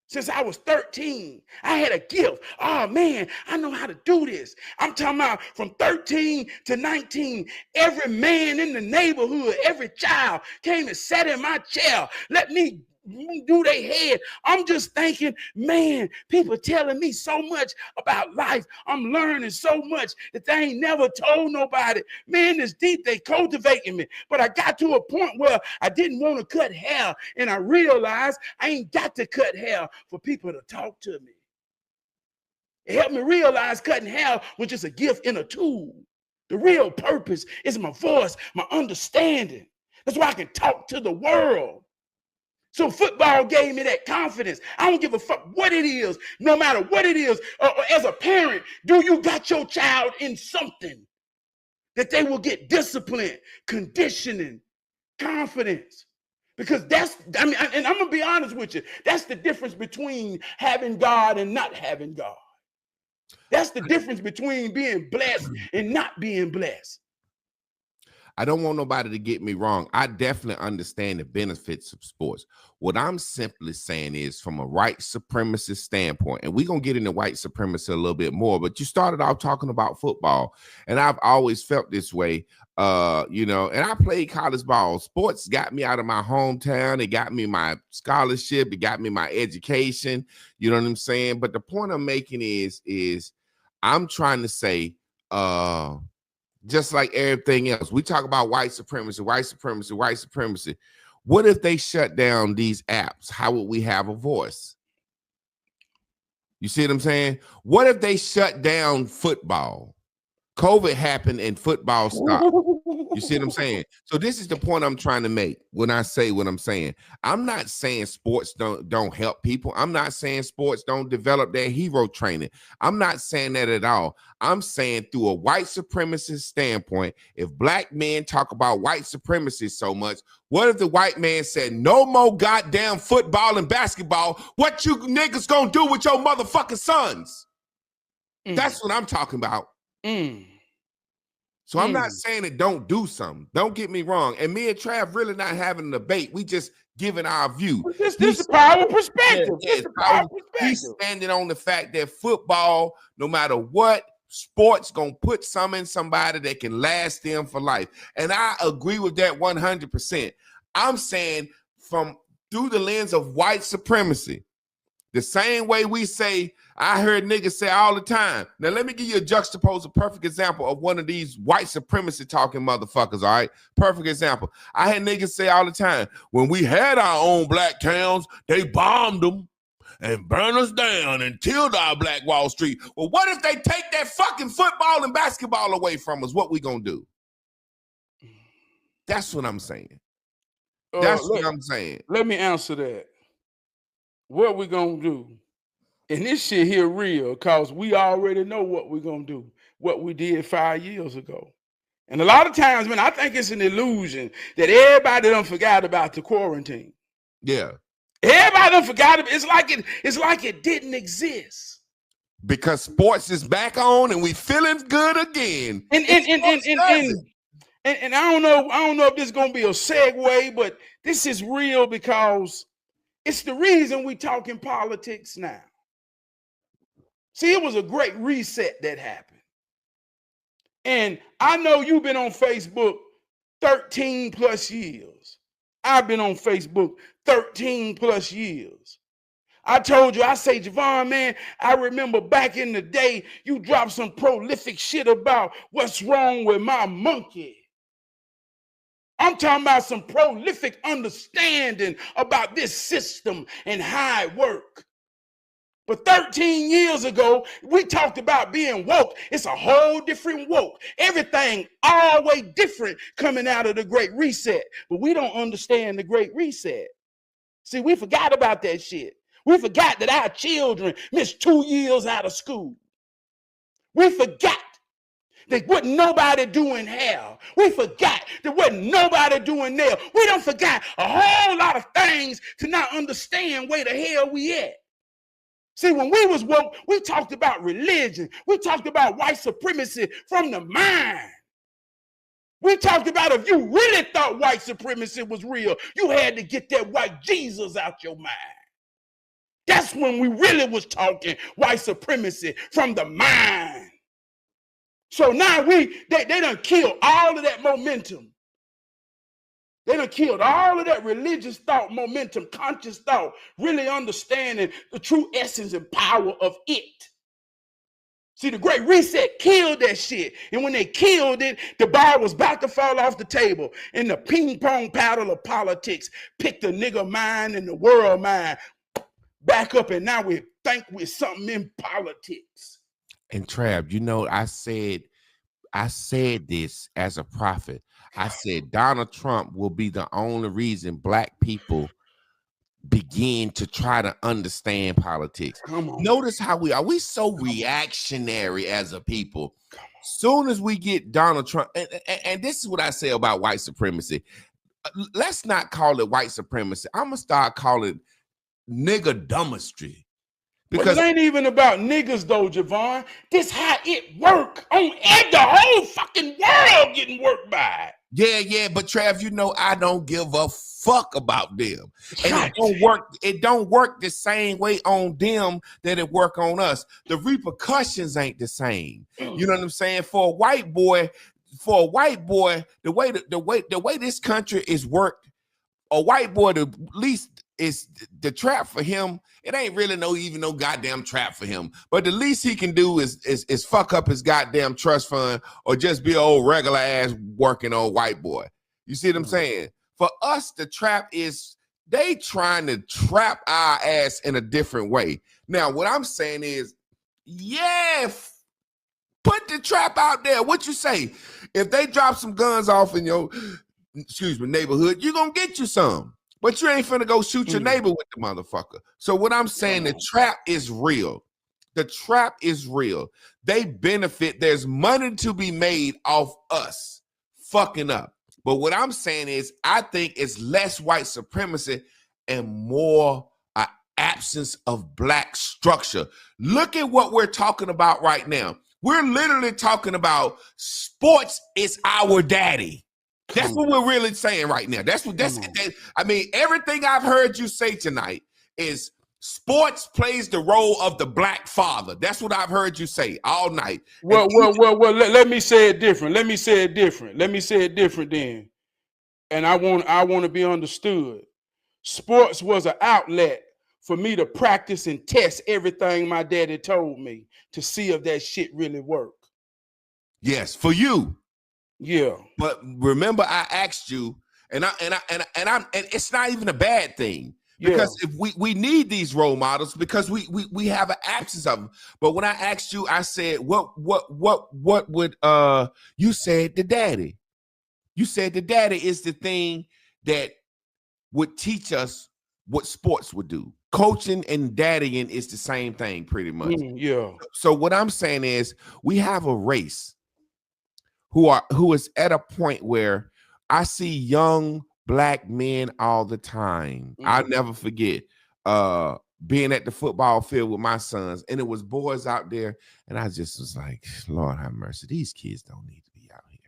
B: since I was 13. I had a gift. Oh, man, I know how to do this. I'm talking about from 13 to 19, every man in the neighborhood, every child came and sat in my chair. Let me do their head. I'm just thinking, man, people telling me so much about life. I'm learning so much that they ain't never told nobody. Man, it's deep. They cultivating me. But I got to a point where I didn't want to cut hair. And I realized I ain't got to cut hair for people to talk to me. It helped me realize cutting hair was just a gift and a tool. The real purpose is my voice, my understanding. That's why I can talk to the world. So football gave me that confidence. I don't give a fuck what it is, no matter what it is. As a parent, do you got your child in something that they will get discipline, conditioning, confidence? Because and I'm going to be honest with you, that's the difference between having God and not having God. That's the difference between being blessed and not being blessed.
A: I don't want nobody to get me wrong. I definitely understand the benefits of sports. What I'm simply saying is from a white supremacist standpoint, and we're going to get into white supremacy a little bit more, but you started off talking about football, and I've always felt this way, and I played college ball. Sports got me out of my hometown. It got me my scholarship. It got me my education. You know what I'm saying? But the point I'm making is I'm trying to say, just like everything else, we talk about white supremacy. What if they shut down these apps? How would we have a voice? You see what I'm saying? What if they shut down football? COVID happened and football stopped. You see what I'm saying? So this is the point I'm trying to make when I say what I'm saying. I'm not saying sports don't help people. I'm not saying sports don't develop their hero training. I'm not saying that at all. I'm saying through a white supremacist standpoint, if black men talk about white supremacy so much, what if the white man said, no more goddamn football and basketball? What you niggas gonna do with your motherfucking sons? That's what I'm talking about. So I'm not saying it don't do something. Don't get me wrong. And me and Trav really not having a debate. We just giving our view.
B: This is power perspective.
A: He's standing on the fact that football, no matter what, sports gonna put some in somebody that can last them for life. And I agree with that 100%. I'm saying from through the lens of white supremacy, the same way we say, I heard niggas say all the time. Now, let me give you a perfect example of one of these white supremacy talking motherfuckers, all right? Perfect example. I had niggas say all the time, when we had our own black towns, they bombed them and burned us down and killed our Black Wall Street. Well, what if they take that fucking football and basketball away from us? What we gonna do? That's what I'm saying. What I'm saying.
B: Let me answer that. What we gonna do? And this shit here real, cause we already know what we're gonna do, what we did 5 years ago. And a lot of times, man, I think it's an illusion that everybody done forgot about the quarantine.
A: Yeah.
B: Everybody done forgot it. It's like it didn't exist.
A: Because sports is back on and we feeling good again.
B: And I don't know if this is gonna be a segue, but this is real because it's the reason we talking politics now. See, it was a great reset that happened. And I know you've been on Facebook 13 plus years. I've been on Facebook 13 plus years. I told you, I say, Javon, man, I remember back in the day, you dropped some prolific shit about what's wrong with my monkey. I'm talking about some prolific understanding about this system and how it works. But 13 years ago, we talked about being woke. It's a whole different woke. Everything always different coming out of the Great Reset. But we don't understand the Great Reset. See, we forgot about that shit. We forgot that our children missed 2 years out of school. We forgot that wasn't nobody doing hell. We forgot that wasn't nobody doing nail. We don't forgot a whole lot of things to not understand where the hell we at. See, when we was woke, we talked about religion. We talked about white supremacy from the mind. We talked about if you really thought white supremacy was real, you had to get that white Jesus out your mind. That's when we really was talking white supremacy from the mind. So now they done killed all of that momentum. They done killed all of that religious thought, momentum, conscious thought, really understanding the true essence and power of it. See, the Great Reset killed that shit. And when they killed it, the ball was about to fall off the table. And the ping pong paddle of politics picked the nigga mind and the world mind back up. And now we think we're something in politics.
A: And Trav, you know, I said this as a prophet. I said Donald Trump will be the only reason black people begin to try to understand politics.
B: Come on.
A: Notice how we so reactionary as a people. Soon as we get Donald Trump, and this is what I say about white supremacy. Let's not call it white supremacy. I'm gonna start calling it nigga dumbistry.
B: Because it ain't even about niggas though, Javon. This how it work on the whole fucking world getting worked by.
A: Yeah, but Trav, you know I don't give a fuck about them. And
B: God.
A: it don't work the same way on them that it work on us. The repercussions ain't the same. You know what I'm saying? For a white boy, the way this country is worked, a white boy, the least is the trap for him. It ain't really no goddamn trap for him. But the least he can do is fuck up his goddamn trust fund or just be an old regular ass working old white boy. You see what I'm saying? For us, the trap is they trying to trap our ass in a different way. Now, what I'm saying is, yeah, put the trap out there. What you say? If they drop some guns off in your neighborhood, you're gonna get you some. But you ain't finna go shoot your neighbor with the motherfucker. So what I'm saying, the trap is real. The trap is real. They benefit. There's money to be made off us fucking up. But what I'm saying is, I think it's less white supremacy and more an absence of black structure. Look at what we're talking about right now. We're literally talking about sports is our daddy. That's what we're really saying right now. I mean, everything I've heard you say tonight is sports plays the role of the black father. That's what I've heard you say all night.
B: Well, let me say it different. Let me say it different then. And I want to be understood. Sports was an outlet for me to practice and test everything my daddy told me to see if that shit really worked.
A: Yes, for you.
B: Yeah.
A: But remember, I asked you, and it's not even a bad thing. Because if we need these role models because we have an absence of them. But when I asked you, I said, what would you said the daddy. You said the daddy is the thing that would teach us what sports would do. Coaching and daddying is the same thing pretty much. So what I'm saying is we have a race who is at a point where I see young black men all the time. I'll never forget being at the football field with my sons, and it was boys out there, and I just was like, Lord have mercy, these kids don't need to be out here.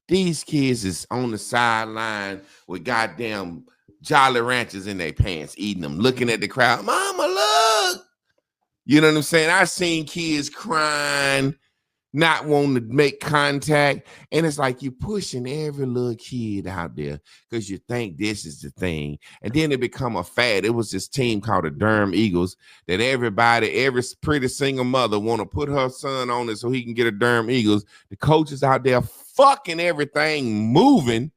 A: These kids is on the sideline with goddamn Jolly Ranchers in their pants, eating them, looking at the crowd. Mama, look. You know what I'm saying? I seen kids crying, not wanting to make contact. And it's like you pushing every little kid out there because you think this is the thing. And then it become a fad. It was this team called the Durham Eagles that every pretty single mother want to put her son on it so he can get a Durham Eagles. The coaches out there fucking everything moving.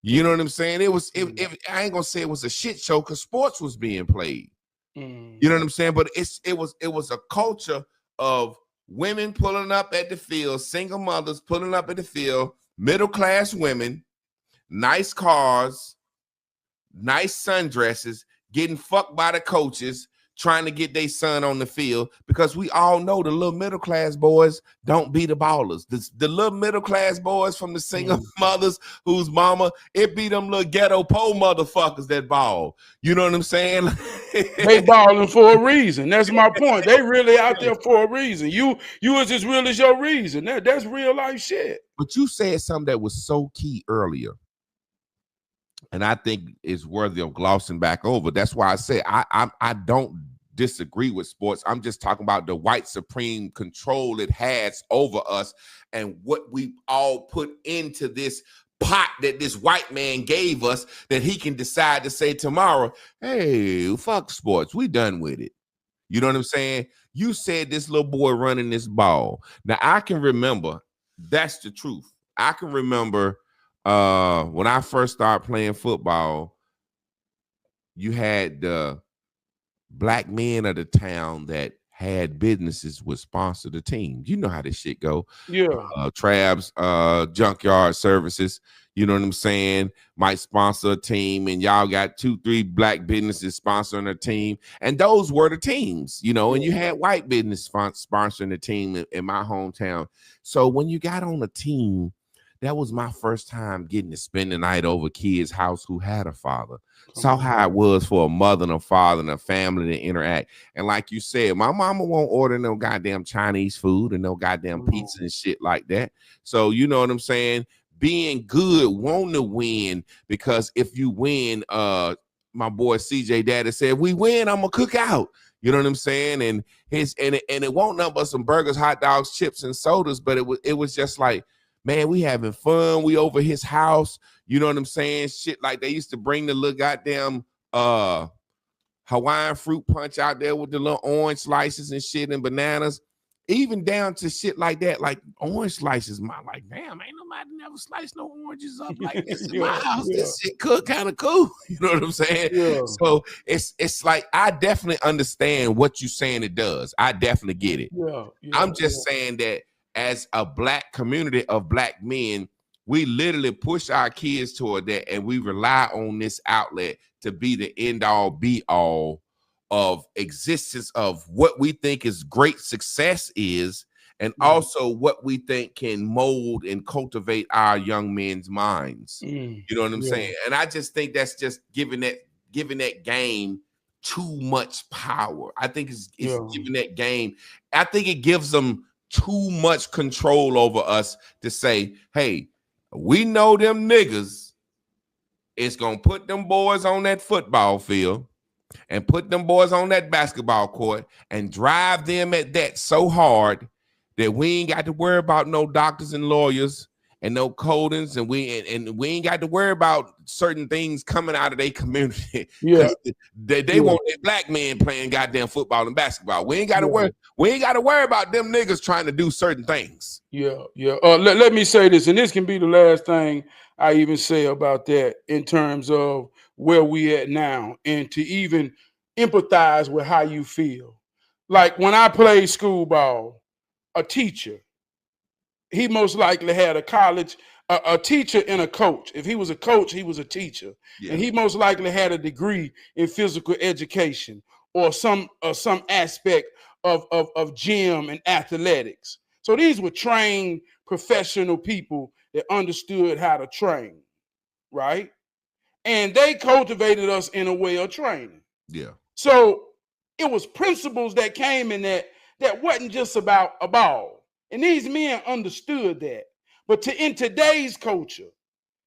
A: You know what I'm saying? I ain't gonna say it was a shit show because sports was being played. You know what I'm saying? But it was a culture of women pulling up at the field, single mothers pulling up at the field, middle-class women, nice cars, nice sundresses, getting fucked by the coaches, trying to get their son on the field because we all know the little middle-class boys don't be the ballers. The little middle-class boys from the single mothers whose mama, it be them little ghetto pole motherfuckers that ball. You know what I'm saying?
B: They balling for a reason. That's my point. They really out there for a reason. You is as real as your reason. That's real life shit.
A: But you said something that was so key earlier, and I think is worthy of glossing back over. That's why I say I don't disagree with sports. I'm just talking about the white supreme control it has over us and what we all put into this pot that this white man gave us that he can decide to say tomorrow, hey, fuck sports. We done with it. You know what I'm saying? You said this little boy running this ball. Now, I can remember, that's the truth. I can remember when I first started playing football, you had the black men of the town that had businesses would sponsor the team. You know how this shit go. Trabs, junkyard services, you know what I'm saying, might sponsor a team, and y'all got 2-3 black businesses sponsoring a team, and those were the teams, you know, and you had white business sponsoring the team in my hometown. So when you got on a team, that was my first time getting to spend the night over kids' house who had a father. Saw how it was for a mother and a father and a family to interact. And like you said, my mama won't order no goddamn Chinese food and no goddamn pizza and shit like that. So you know what I'm saying? being good, want to win, because if you win, my boy CJ Daddy said, we win, I'm gonna cook out. You know what I'm saying? And it won't nothing but some burgers, hot dogs, chips, and sodas. But it was just like, man, we having fun. We over his house. You know what I'm saying? Shit, like they used to bring the little goddamn Hawaiian fruit punch out there with the little orange slices and shit and bananas. Even down to shit like that, like orange slices. My like, damn, ain't nobody never sliced no oranges up like this in my house. This shit cook kind of cool. You know what I'm saying?
B: Yeah.
A: So it's like I definitely understand what you're saying. It does. I definitely get it. I'm just saying that as a black community of black men, we literally push our kids toward that, and we rely on this outlet to be the end all be all of existence of what we think is great success is, and also what we think can mold and cultivate our young men's minds. You know what I'm saying? And I just think that's just giving that game too much power. I think it's giving that game. I think it gives them too much control over us to say, hey, we know them niggas is gonna put them boys on that football field and put them boys on that basketball court and drive them at that so hard that we ain't got to worry about no doctors and lawyers and no codings, and we ain't got to worry about certain things coming out of their community. They want their black men playing goddamn football and basketball. We ain't got to worry. We ain't got to worry about them niggas trying to do certain things.
B: Let me say this, and this can be the last thing I even say about that in terms of where we at now, and to even empathize with how you feel. Like when I played school ball, a teacher, he most likely had a teacher and a coach. If he was a coach, he was a teacher. And he most likely had a degree in physical education or some aspect of gym and athletics. So these were trained professional people that understood how to train, right? And they cultivated us in a way of training. So it was principles that came in that wasn't just about a ball. And these men understood that. But in today's culture,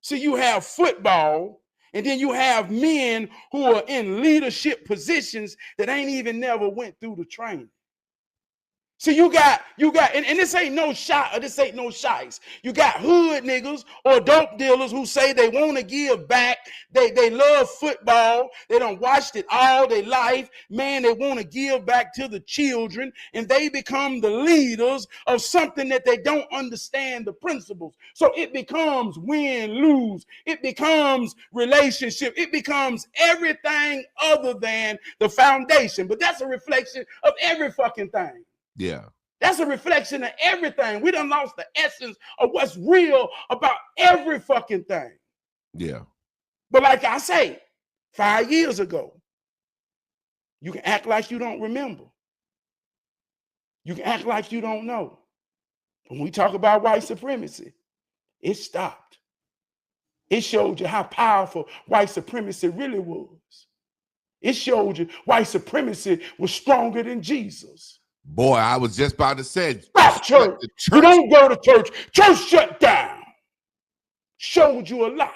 B: see, you have football, and then you have men who are in leadership positions that ain't even never went through the training. So you got, and this ain't no shot, or this ain't no shites. You got hood niggas or dope dealers who say they want to give back. They love football. They done watched it all their life. Man, they want to give back to the children, and they become the leaders of something that they don't understand the principles. So it becomes win, lose. It becomes relationship. It becomes everything other than the foundation. But that's a reflection of every fucking thing. That's a reflection of everything. We done lost the essence of what's real about every fucking thing. But like I say, 5 years ago, you can act like you don't remember. You can act like you don't know. When we talk about white supremacy, it stopped. It showed you how powerful white supremacy really was. It showed you white supremacy was stronger than Jesus.
A: Boy, I was just about to say,
B: stop church. You don't go to church. Church shut down. Showed you a lot.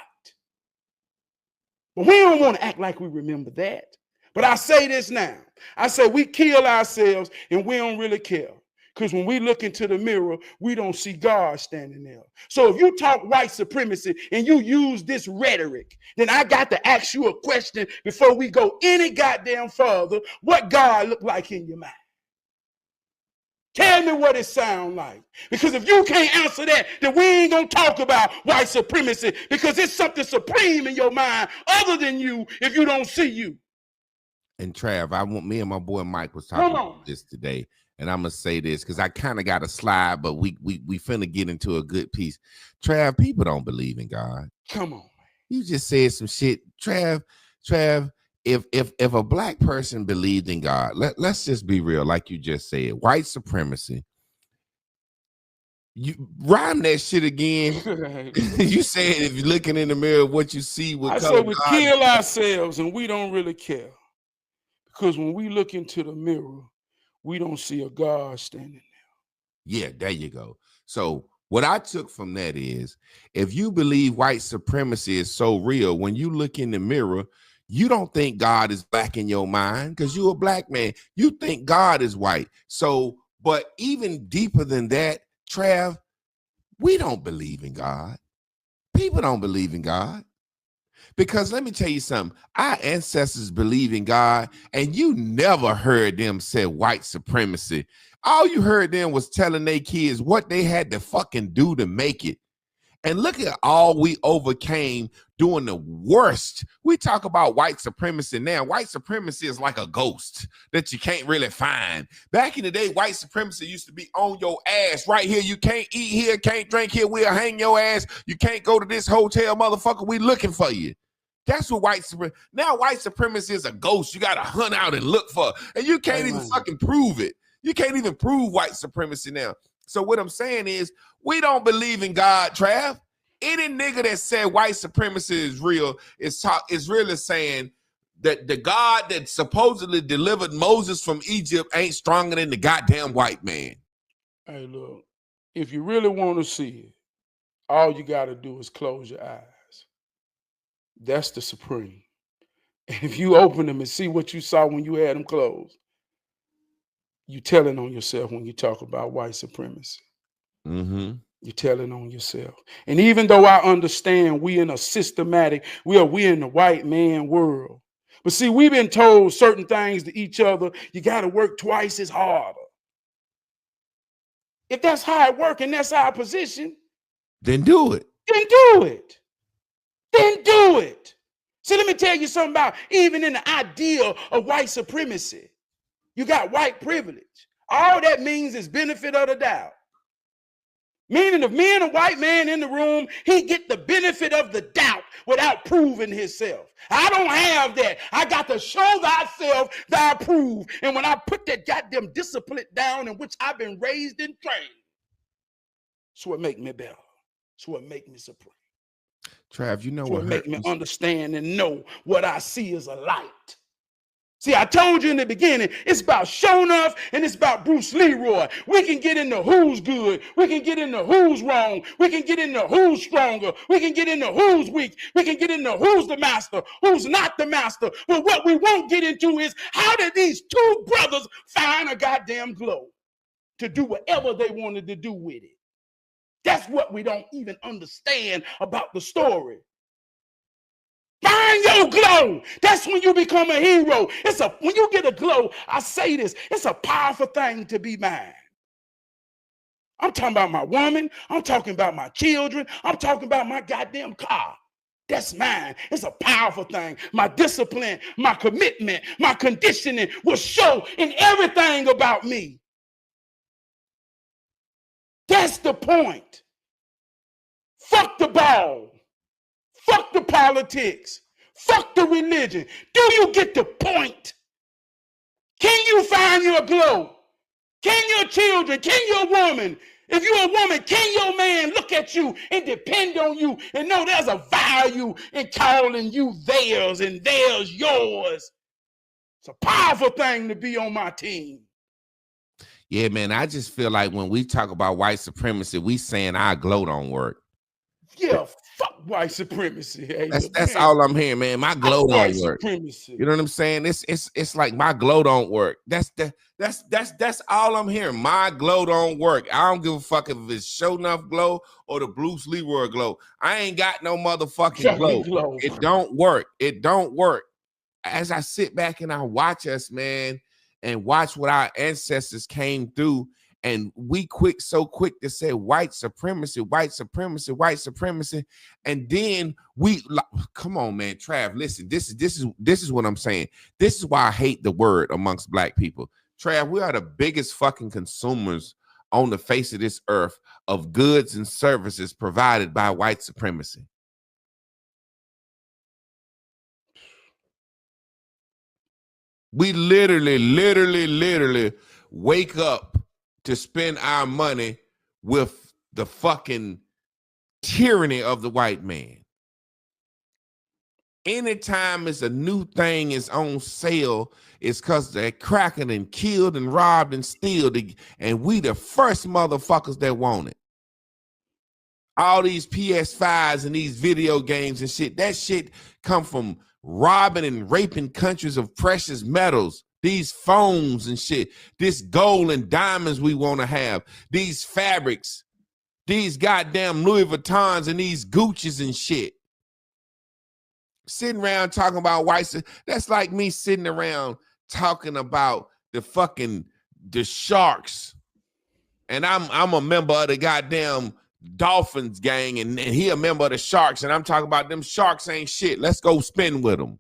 B: But we don't want to act like we remember that. But I say this now. I say we kill ourselves and we don't really care. Because when we look into the mirror, we don't see God standing there. So if you talk white supremacy and you use this rhetoric, then I got to ask you a question before we go any goddamn further. What God look like in your mind? Tell me what it sounds like. Because if you can't answer that, then we ain't going to talk about white supremacy, because it's something supreme in your mind other than you if you don't see you.
A: And Trav, me and my boy Mike was talking about this today, and I'm going to say this because I kind of got a slide, but we finna get into a good piece. Trav, people don't believe in God.
B: Come on.
A: You just said some shit. Trav, if a black person believed in God, let's just be real, like you just said, white supremacy. You rhyme that shit again. You said if you're looking in the mirror, what you see would
B: I said we kill ourselves and we don't really care. Because when we look into the mirror, we don't see a God standing there.
A: Yeah, there you go. So What I took from that is, if you believe white supremacy is so real, when you look in the mirror, you don't think God is black in your mind because you're a black man. You think God is white. So, but even deeper than that, Trav, we don't believe in God. People don't believe in God. Because let me tell you something, our ancestors believe in God, and you never heard them say white supremacy. All you heard them was telling their kids what they had to fucking do to make it. And look at all we overcame doing the worst. We talk about white supremacy now. White supremacy is like a ghost that you can't really find. Back in the day, white supremacy used to be on your ass right here. You can't eat here, can't drink here. We'll hang your ass. You can't go to this hotel, motherfucker. We looking for you. That's what white supremacy. Now white supremacy is a ghost. You got to hunt out and look for, and you can't even fucking prove it. You can't even prove white supremacy now. So what I'm saying is, we don't believe in God, Trav. Any nigga that said white supremacy is real is really saying that the God that supposedly delivered Moses from Egypt ain't stronger than the goddamn white man.
B: Hey, look, if you really want to see it, all you got to do is close your eyes. That's the supreme. And if you open them and see what you saw when you had them closed, you telling on yourself when you talk about white supremacy.
A: Mm-hmm.
B: You're telling on yourself. And even though I understand we in a systematic, we in the white man world. But see, we've been told certain things to each other. You got to work twice as harder. If that's how it works and that's our position,
A: then do it.
B: Then do it. Then do it. See, let me tell you something about even in the idea of white supremacy. You got white privilege. All that means is benefit of the doubt. Meaning if me and a white man in the room, he get the benefit of the doubt without proving himself. I don't have that. I got to show thyself that I prove. And when I put that goddamn discipline down in which I've been raised and trained, that's what make me better. That's what make me supreme.
A: Trav, you know
B: that's
A: what
B: make me understand and know what I see is a light. See, I told you in the beginning, it's about Shonuff and it's about Bruce Leroy. We can get into who's good. We can get into who's wrong. We can get into who's stronger. We can get into who's weak. We can get into who's the master, who's not the master. But what we won't get into is how did these two brothers find a goddamn glow to do whatever they wanted to do with it? That's what we don't even understand about the story. Find your glow. That's when you become a hero. When you get a glow, I say this, it's a powerful thing to be mine. I'm talking about my woman. I'm talking about my children. I'm talking about my goddamn car. That's mine. It's a powerful thing. My discipline, my commitment, my conditioning will show in everything about me. That's the point. Fuck the ball. Fuck the politics. Fuck the religion. Do you get the point? Can you find your glow? Can your children, can your woman, if you're a woman, can your man look at you and depend on you and know there's a value in calling you theirs and theirs yours? It's a powerful thing to be on my team.
A: Yeah, man, I just feel like when we talk about white supremacy, we saying our glow don't work.
B: Yeah, fuck white supremacy. Hey,
A: that's all I'm hearing, man. My glow don't work.
B: Supremacy.
A: You know what I'm saying? It's like my glow don't work. That's all I'm hearing. My glow don't work. I don't give a fuck if it's Shonuff glow or the Bruce Leroy glow. I ain't got no motherfucking glow. It don't work. It don't work. As I sit back and I watch us, man, and watch what our ancestors came through. And we so quick to say white supremacy, white supremacy, white supremacy. And then come on, man, Trav, listen, this is what I'm saying. This is why I hate the word amongst black people. Trav, we are the biggest fucking consumers on the face of this earth of goods and services provided by white supremacy. We literally wake up to spend our money with the fucking tyranny of the white man. Anytime it's a new thing is on sale, it's because they're cracking and killed and robbed and stealed, and we the first motherfuckers that want it. all these PS5s and these video games and shit. That shit come from robbing and raping countries of precious metals. These phones and shit. This gold and diamonds we want to have. These fabrics. These goddamn Louis Vuittons and these Gucci's and shit. Sitting around talking about whites. That's like me sitting around talking about the sharks. And I'm a member of the goddamn Dolphins gang, and he a member of the Sharks, and I'm talking about them Sharks ain't shit. Let's go spin with them.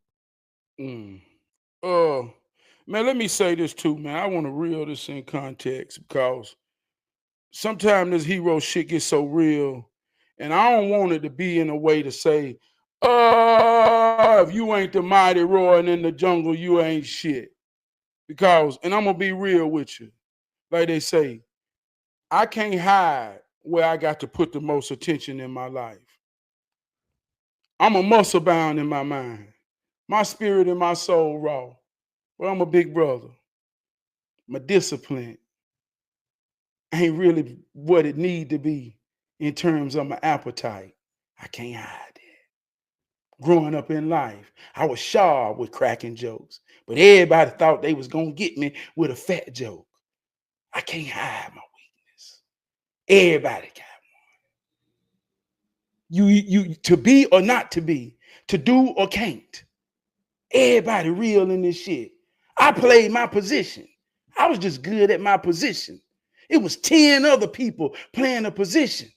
B: Man, let me say this too, man. I want to reel this in context because sometimes this hero shit gets so real, and I don't want it to be in a way to say, if you ain't the mighty roaring in the jungle, you ain't shit. Because, and I'm gonna be real with you, like they say, I can't hide where I got to put the most attention in my life. I'm a muscle bound in my mind. My spirit and my soul raw. But I'm a big brother. My discipline ain't really what it need to be in terms of my appetite. I can't hide it. Growing up in life, I was sharp with cracking jokes, but everybody thought they was gonna get me with a fat joke. I can't hide my weakness. Everybody got one. You to be or not to be, to do or can't. Everybody real in this shit. I played my position. I was just good at my position. It was 10 other people playing a position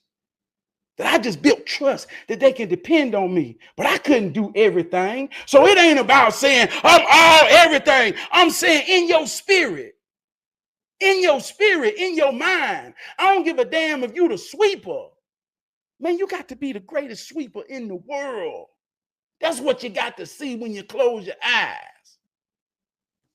B: that I just built trust that they can depend on me. But I couldn't do everything. So it ain't about saying I'm all everything. I'm saying in your spirit, in your mind. I don't give a damn if you the sweeper. Man, you got to be the greatest sweeper in the world. That's what you got to see when you close your eyes.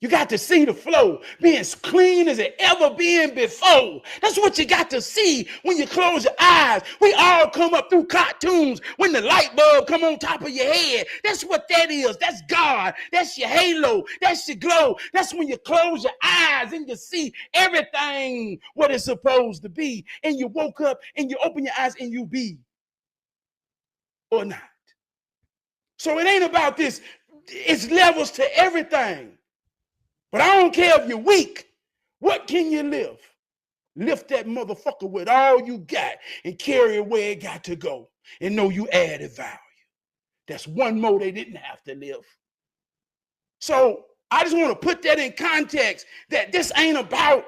B: You got to see the flow being as clean as it ever been before. That's what you got to see when you close your eyes. We all come up through cartoons when the light bulb come on top of your head. That's what that is. That's God. That's your halo. That's your glow. That's when you close your eyes and you see everything what it's supposed to be. And you woke up and you open your eyes and you be or not. So it ain't about this. It's levels to everything. But I don't care if you're weak. What can you lift? Lift that motherfucker with all you got and carry it where it got to go and know you added value. That's one more they didn't have to live. So I just want to put that in context that this ain't about,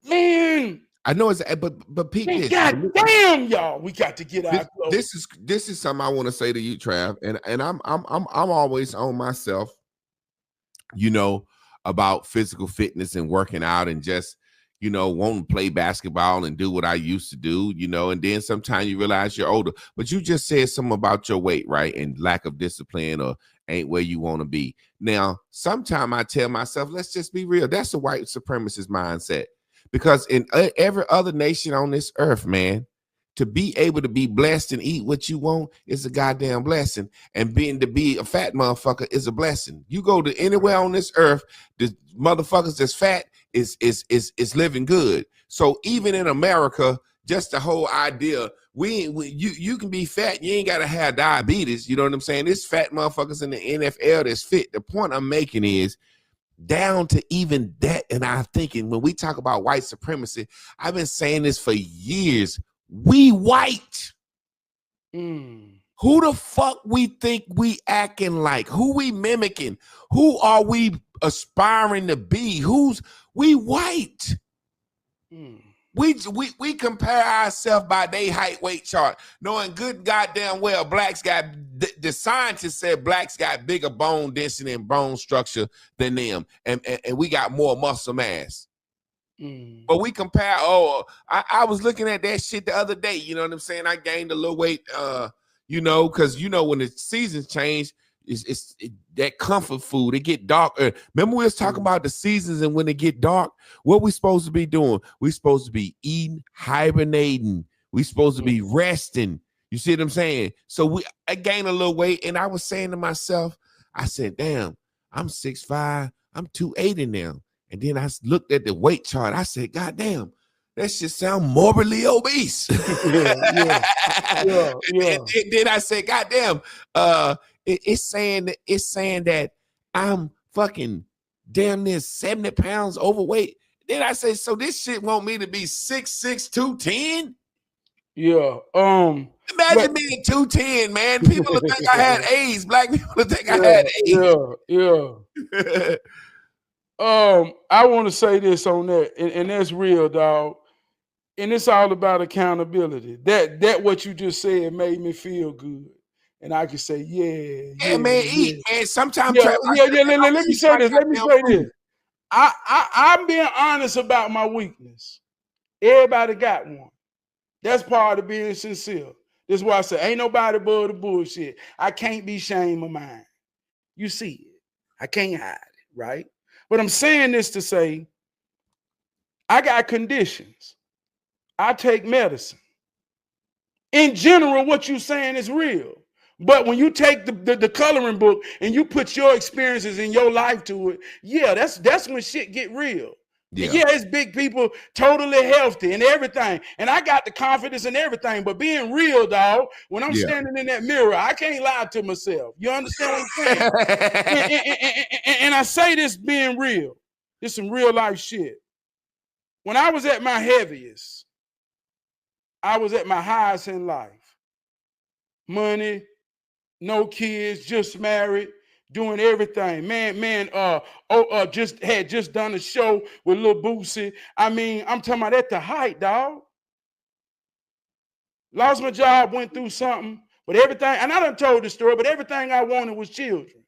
B: man.
A: I know it's, but Pete, this.
B: God damn, y'all, we got to get out.
A: This is something I want to say to you, Trav, and I'm always on myself, you know, about physical fitness and working out and just, you know, wanting to play basketball and do what I used to do, you know, and then sometimes you realize you're older. But you just said something about your weight, right? And lack of discipline or ain't where you want to be. Now, sometimes I tell myself, let's just be real. That's a white supremacist mindset. Because in every other nation on this earth, man, to be able to be blessed and eat what you want is a goddamn blessing. And to be a fat motherfucker is a blessing. You go to anywhere on this earth, the motherfuckers that's fat is living good. So even in America, just the whole idea, you can be fat, you ain't gotta have diabetes. You know what I'm saying? There's fat motherfuckers in the NFL that's fit. The point I'm making is down to even that. And I'm thinking when we talk about white supremacy, I've been saying this for years. We white. Who the fuck we think we acting like? Who we mimicking? Who are we aspiring to be? We white. We compare ourselves by their height weight chart, knowing good goddamn well blacks got, the scientists said blacks got bigger bone density and bone structure than them, and we got more muscle mass. But we compare, I was looking at that shit the other day, you know what I'm saying? I gained a little weight, you know, because, you know, when the seasons change, it's that comfort food. It get dark. Remember we was talking about the seasons and when it get dark, what we supposed to be doing? We supposed to be eating, hibernating. We supposed to be resting. You see what I'm saying? So I gained a little weight, and I was saying to myself, I said, damn, I'm 6'5", I'm 280 now. And then I looked at the weight chart. I said, God damn, that shit sound morbidly obese.
B: Yeah.
A: And then I said, goddamn, it's saying that I'm fucking damn near 70 pounds overweight. Then I say, so this shit want me to be 6'6", 210?
B: Yeah.
A: Imagine being 210, man. People would think I had AIDS. Black people would think I had AIDS.
B: Yeah. I want to say this on that, and that's real, dog. And it's all about accountability. That what you just said made me feel good. And I can say,
A: Yeah, man, eat, man. Sometimes
B: Let me say this. Let me say this. I'm being honest about my weakness. Everybody got one. That's part of being sincere. This is why I say, ain't nobody above the bullshit. I can't be ashamed of mine. You see it. I can't hide it, right? But I'm saying this to say, I got conditions. I take medicine. In general, what you're saying is real. But when you take the coloring book and you put your experiences in your life to it, yeah, that's when shit get real. Yeah, it's big people totally healthy and everything. And I got the confidence in everything. But being real, dog, when I'm standing in that mirror, I can't lie to myself. You understand what I'm saying? and I say this being real. This some real life shit. When I was at my heaviest, I was at my highest in life. Money, no kids, just married, doing everything. Just done a show with Lil Boosie. I mean, I'm talking about at the height, dog. Lost my job, went through something, but everything, and I done told the story, but everything I wanted was children.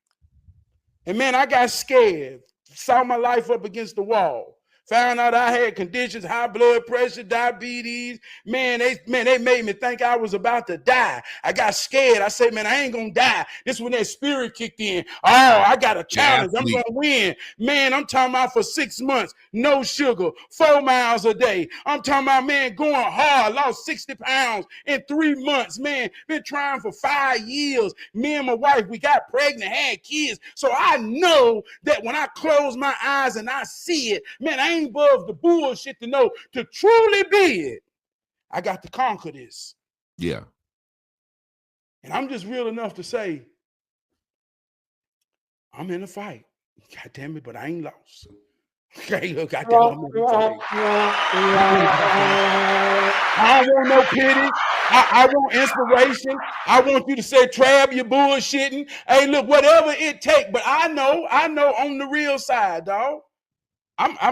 B: And man, I got scared, saw my life up against the wall. Found out I had conditions, high blood pressure, diabetes. Man, they made me think I was about to die. I got scared. I said, man, I ain't gonna die. This when that spirit kicked in. Oh, I got a challenge. I'm gonna win. Man, I'm talking about for 6 months, no sugar, 4 miles a day. I'm talking about, man, going hard. Lost 60 pounds in 3 months. Man, been trying for 5 years. Me and my wife, we got pregnant, had kids. So I know that when I close my eyes and I see it, man, I ain't above the bullshit to know to truly be it. I got to conquer this.
A: Yeah.
B: And I'm just real enough to say, I'm in a fight. God damn it, but I ain't lost. Okay, God damn it, I'm in a fight. I don't want no pity. I want inspiration. I want you to say, Trav, you're bullshitting. Hey, look, whatever it takes. But I know on the real side, dog.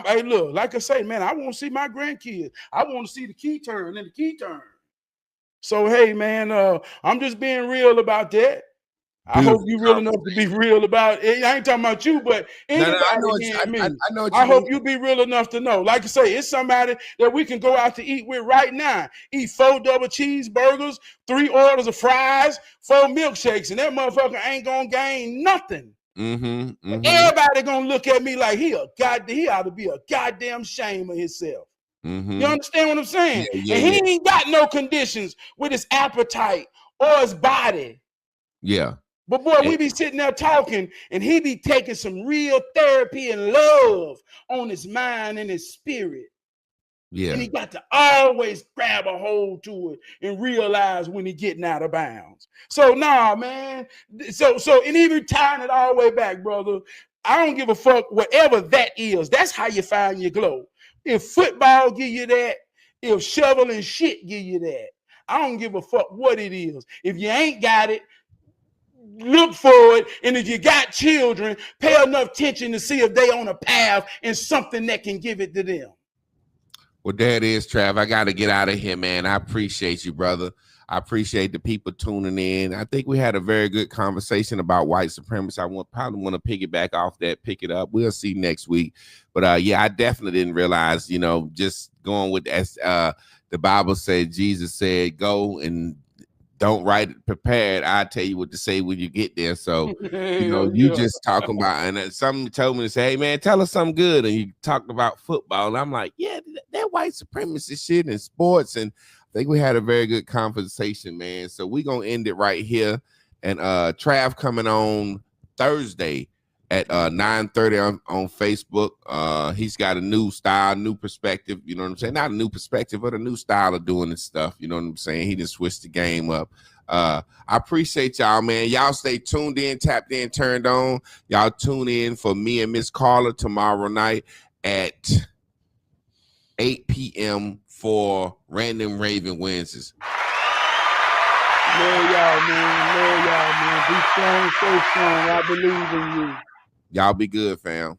B: Hey, look, like I say, man, I want to see my grandkids. I want to see the key turn and the key turn. So, hey, man, I'm just being real about that. I hope you real enough to be real about it. I ain't talking about you, but anybody hearing me. I hope you be real enough to know. Like I say, it's somebody that we can go out to eat with right now. Eat 4 double cheeseburgers, 3 orders of fries, 4 milkshakes, and that motherfucker ain't gonna gain nothing. Everybody gonna look at me like he ought to be a goddamn shame of himself. You understand what I'm saying? And he ain't got no conditions with his appetite or his body.
A: Yeah.
B: But boy, we be sitting there talking, and he be taking some real therapy and love on his mind and his spirit. Yeah. And he got to always grab a hold to it and realize when he getting out of bounds. So nah, man. So and even tying it all the way back, brother. I don't give a fuck whatever that is. That's how you find your glow. If football give you that, if shoveling shit give you that, I don't give a fuck what it is. If you ain't got it, look for it, and if you got children, pay enough attention to see if they on a path and something that can give it to them.
A: Well, there it is, Trav. I got to get out of here, man. I appreciate you, brother. I appreciate the people tuning in. I think we had a very good conversation about white supremacy. Probably want to piggyback off that, pick it up. We'll see next week. But yeah, I definitely didn't realize, just going with as the Bible said, Jesus said, go and don't write it prepared. I'll tell you what to say when you get there. So, you just talking about, and somebody told me to say, hey, man, tell us something good. And you talked about football. And I'm like, yeah, that white supremacy shit in sports. And I think we had a very good conversation, man. So we're going to end it right here. And Trav coming on Thursday at 9:30 on Facebook. He's got a new style, new perspective. You know what I'm saying? Not a new perspective, but a new style of doing this stuff. You know what I'm saying? He just switched the game up. I appreciate y'all, man. Y'all stay tuned in, tapped in, turned on. Y'all tune in for me and Miss Carla tomorrow night at 8 p.m. for Random Raven Wednesdays.
B: Love y'all, man. Love y'all, man. Be strong, stay strong. I believe in you.
A: Y'all be good, fam.